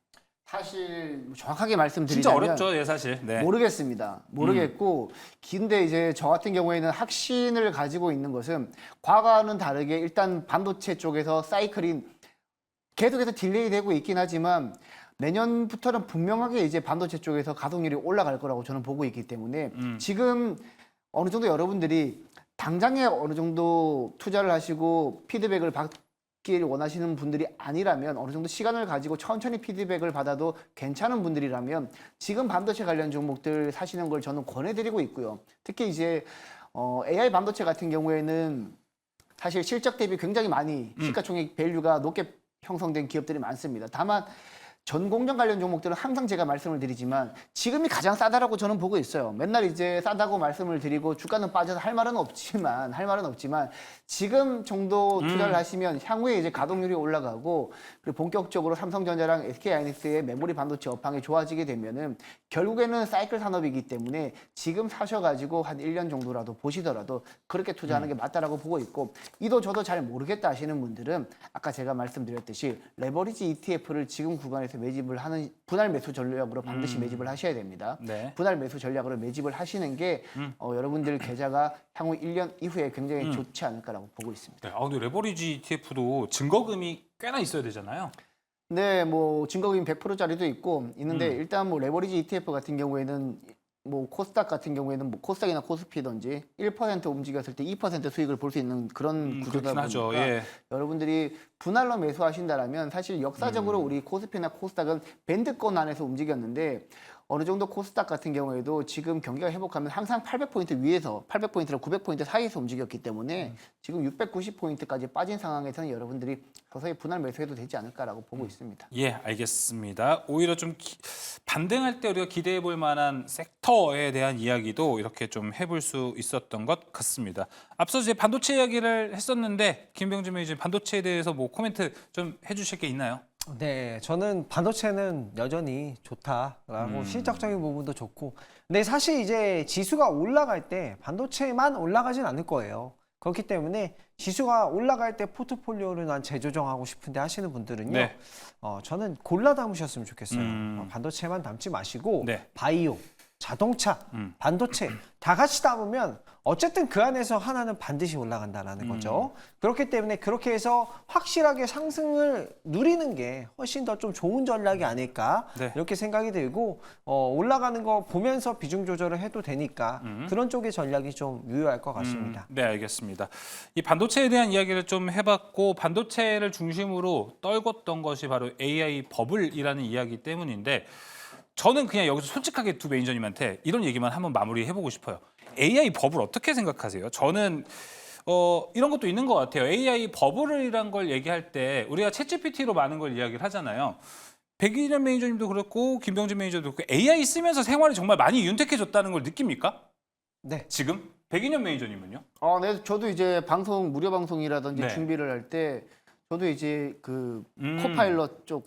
사실 정확하게 말씀드리자면 진짜 어렵죠, 예, 사실. 네. 모르겠습니다. 모르겠고 근데 이제 저 같은 경우에는 확신을 가지고 있는 것은 과거와는 다르게 일단 반도체 쪽에서 사이클이 계속해서 딜레이 되고 있긴 하지만 내년부터는 분명하게 이제 반도체 쪽에서 가동률이 올라갈 거라고 저는 보고 있기 때문에 지금 어느 정도 여러분들이 당장에 어느 정도 투자를 하시고 피드백을 받길 원하시는 분들이 아니라면 어느 정도 시간을 가지고 천천히 피드백을 받아도 괜찮은 분들이라면 지금 반도체 관련 종목들 사시는 걸 저는 권해드리고 있고요. 특히 이제 AI 반도체 같은 경우에는 사실 실적 대비 굉장히 많이 시가총액 밸류가 높게 형성된 기업들이 많습니다. 다만 전공정 관련 종목들은 항상 제가 말씀을 드리지만 지금이 가장 싸다라고 저는 보고 있어요. 맨날 이제 싸다고 말씀을 드리고 주가는 빠져서 할 말은 없지만 지금 정도 투자를 하시면 향후에 이제 가동률이 올라가고 그리고 본격적으로 삼성전자랑 SK하이닉스의 메모리 반도체 업황이 좋아지게 되면은 결국에는 사이클 산업이기 때문에 지금 사셔가지고 한 1년 정도라도 보시더라도 그렇게 투자하는 게 맞다라고 보고 있고 이도 저도 잘 모르겠다 하시는 분들은 아까 제가 말씀드렸듯이 레버리지 ETF를 지금 구간에서 매집을 하는 분할 매수 전략으로 반드시 매집을 하셔야 됩니다. 네. 분할 매수 전략으로 매집을 하시는 게 여러분들 계좌가 향후 1년 이후에 굉장히 좋지 않을까라고 보고 있습니다. 네. 근데 레버리지 ETF도 증거금이 꽤나 있어야 되잖아요. 네, 뭐 증거금이 100%짜리도 있는데 일단 뭐 레버리지 ETF 같은 경우에는 뭐 코스닥 같은 경우에는 뭐 코스닥이나 코스피든지 1% 움직였을 때 2% 수익을 볼 수 있는 그런 구조다 그렇긴 하죠. 보니까 예. 여러분들이 분할로 매수하신다라면 사실 역사적으로 우리 코스피나 코스닥은 밴드권 안에서 움직였는데 어느 정도 코스닥 같은 경우에도 지금 경기가 회복하면 항상 800포인트 위에서 800포인트랑 900포인트 사이에서 움직였기 때문에 지금 690포인트까지 빠진 상황에서는 여러분들이 서서히 분할 매수해도 되지 않을까라고 보고 있습니다. 예, 알겠습니다. 오히려 좀 반등할 때 우리가 기대해 볼 만한 섹터에 대한 이야기도 이렇게 좀 해볼 수 있었던 것 같습니다. 앞서 이제 반도체 이야기를 했었는데 김병준 매니저 반도체에 대해서 뭐 코멘트 좀 해주실 게 있나요? 네, 저는 반도체는 여전히 좋다라고 실적적인 부분도 좋고, 근데 사실 이제 지수가 올라갈 때 반도체만 올라가진 않을 거예요. 그렇기 때문에 지수가 올라갈 때 포트폴리오를 난 재조정하고 싶은데 하시는 분들은요, 네. 저는 골라 담으셨으면 좋겠어요. 반도체만 담지 마시고 네. 바이오, 자동차, 반도체 다 같이 담으면 어쨌든 그 안에서 하나는 반드시 올라간다라는 거죠. 그렇기 때문에 그렇게 해서 확실하게 상승을 누리는 게 훨씬 더 좀 좋은 전략이 아닐까 네. 이렇게 생각이 들고, 올라가는 거 보면서 비중 조절을 해도 되니까 그런 쪽의 전략이 좀 유효할 것 같습니다. 네, 알겠습니다. 이 반도체에 대한 이야기를 좀 해봤고 반도체를 중심으로 떨궜던 것이 바로 AI 버블이라는 이야기 때문인데 저는 그냥 여기서 솔직하게 두 매니저님한테 이런 얘기만 한번 마무리해보고 싶어요. AI 버블 어떻게 생각하세요? 저는 이런 것도 있는 것 같아요. AI 버블이란 걸 얘기할 때 우리가 챗GPT로 많은 걸 이야기를 하잖아요. 백인현 매니저님도 그렇고 김병진 매니저도 그렇고 AI 쓰면서 생활이 정말 많이 윤택해졌다는 걸 느낍니까? 네. 지금? 백인현 매니저님은요? 네, 저도 이제 방송 무료 방송이라든지 네. 준비를 할 때 저도 이제 그 코파일럿 쪽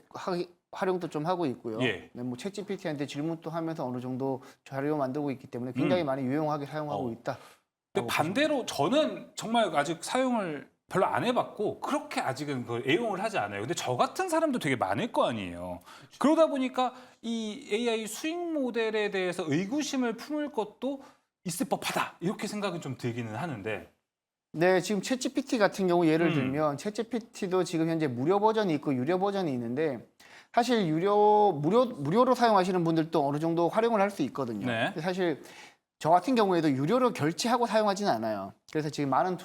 활용도 좀 하고 있고요. 예. 네, 뭐 챗GPT한테 질문도 하면서 어느 정도 자료 만들고 있기 때문에 굉장히 많이 유용하게 사용하고 있다. 근데 반대로 저는 정말 아직 사용을 별로 안 해봤고 그렇게 아직은 그걸 애용을 하지 않아요. 근데 저 같은 사람도 되게 많을 거 아니에요. 그러다 보니까 이 AI 수익 모델에 대해서 의구심을 품을 것도 있을 법하다 이렇게 생각은 좀 들기는 하는데. 네, 지금 챗GPT 같은 경우 예를 들면 챗GPT도 지금 현재 무료 버전이 있고 유료 버전이 있는데 사실 무료로 사용하시는 분들도 어느 정도 활용을 할 수 있거든요. 네. 근데 사실 저 같은 경우에도 유료로 결제하고 사용하지는 않아요. 그래서 지금 많은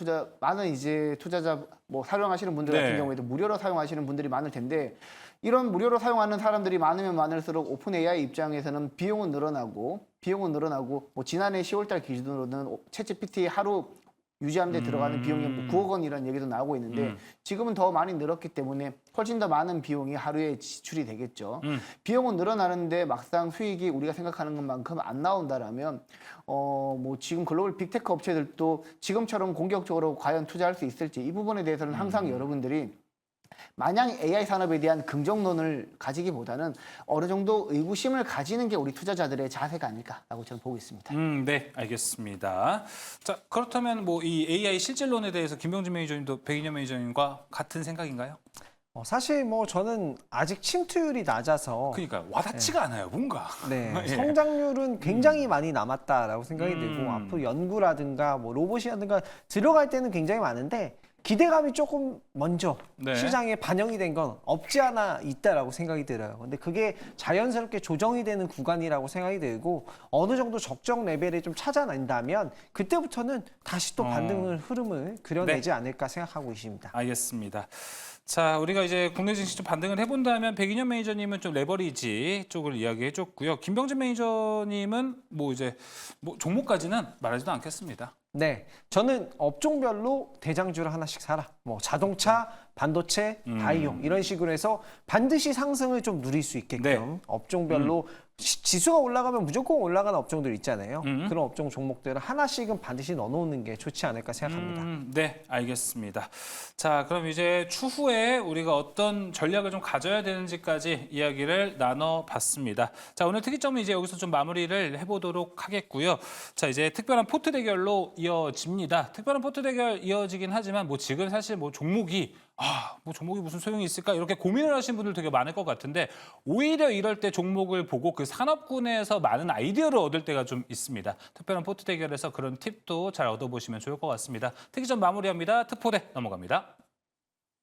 이제 투자자 뭐 사용하시는 분들 네. 같은 경우에도 무료로 사용하시는 분들이 많을 텐데 이런 무료로 사용하는 사람들이 많으면 많을수록 오픈 AI 입장에서는 비용은 늘어나고 뭐 지난해 10월달 기준으로는 챗GPT 하루 유지하는 데 들어가는 비용이 뭐 9억 원이라는 얘기도 나오고 있는데 지금은 더 많이 늘었기 때문에 훨씬 더 많은 비용이 하루에 지출이 되겠죠. 비용은 늘어나는데 막상 수익이 우리가 생각하는 것만큼 안 나온다라면 뭐 지금 글로벌 빅테크 업체들도 지금처럼 공격적으로 과연 투자할 수 있을지 이 부분에 대해서는 항상 여러분들이 마냥 AI 산업에 대한 긍정론을 가지기보다는 어느 정도 의구심을 가지는 게 우리 투자자들의 자세가 아닐까라고 저는 보고 있습니다. 네, 알겠습니다. 자, 그렇다면 뭐 이 AI 실질론에 대해서 김병준 매니저님도 백인현 매니저님과 같은 생각인가요? 사실 뭐 저는 아직 침투율이 낮아서 그러니까 와닿지가 않아요, 뭔가. 네, 예. 성장률은 굉장히 많이 남았다라고 생각이 들고 앞으로 연구라든가 뭐 로봇이라든가 들어갈 때는 굉장히 많은데 기대감이 조금 먼저 네. 시장에 반영이 된 건 없지 않아 있다라고 생각이 들어요. 근데 그게 자연스럽게 조정이 되는 구간이라고 생각이 들고 어느 정도 적정 레벨에 좀 찾아낸다면 그때부터는 다시 또 반등을 흐름을 그려내지 않을까 생각하고 있습니다. 알겠습니다. 자, 우리가 이제 국내 증시 좀 반등을 해본다면 백인현 매니저님은 좀 레버리지 쪽을 이야기해줬고요. 김병진 매니저님은 뭐 이제 뭐 종목까지는 말하지도 않겠습니다. 네, 저는 업종별로 대장주를 하나씩 사라. 뭐 자동차, 반도체, 바이오 이런 식으로 해서 반드시 상승을 좀 누릴 수 있게끔 네. 업종별로 지수가 올라가면 무조건 올라가는 업종들 있잖아요. 그런 업종 종목들을 하나씩은 반드시 넣어놓는 게 좋지 않을까 생각합니다. 네, 알겠습니다. 자, 그럼 이제 추후에 우리가 어떤 전략을 좀 가져야 되는지까지 이야기를 나눠봤습니다. 자, 오늘 특이점은 이제 여기서 좀 마무리를 해보도록 하겠고요. 자, 이제 특별한 포트 대결로 이어집니다. 특별한 포트 대결 이어지긴 하지만 뭐 지금 사실 뭐 종목이 뭐 종목이 무슨 소용이 있을까 이렇게 고민을 하시는 분들 되게 많을 것 같은데 오히려 이럴 때 종목을 보고 그 산업군에서 많은 아이디어를 얻을 때가 좀 있습니다. 특별한 포트 대결에서 그런 팁도 잘 얻어보시면 좋을 것 같습니다. 특이점 마무리합니다. 특포대 넘어갑니다.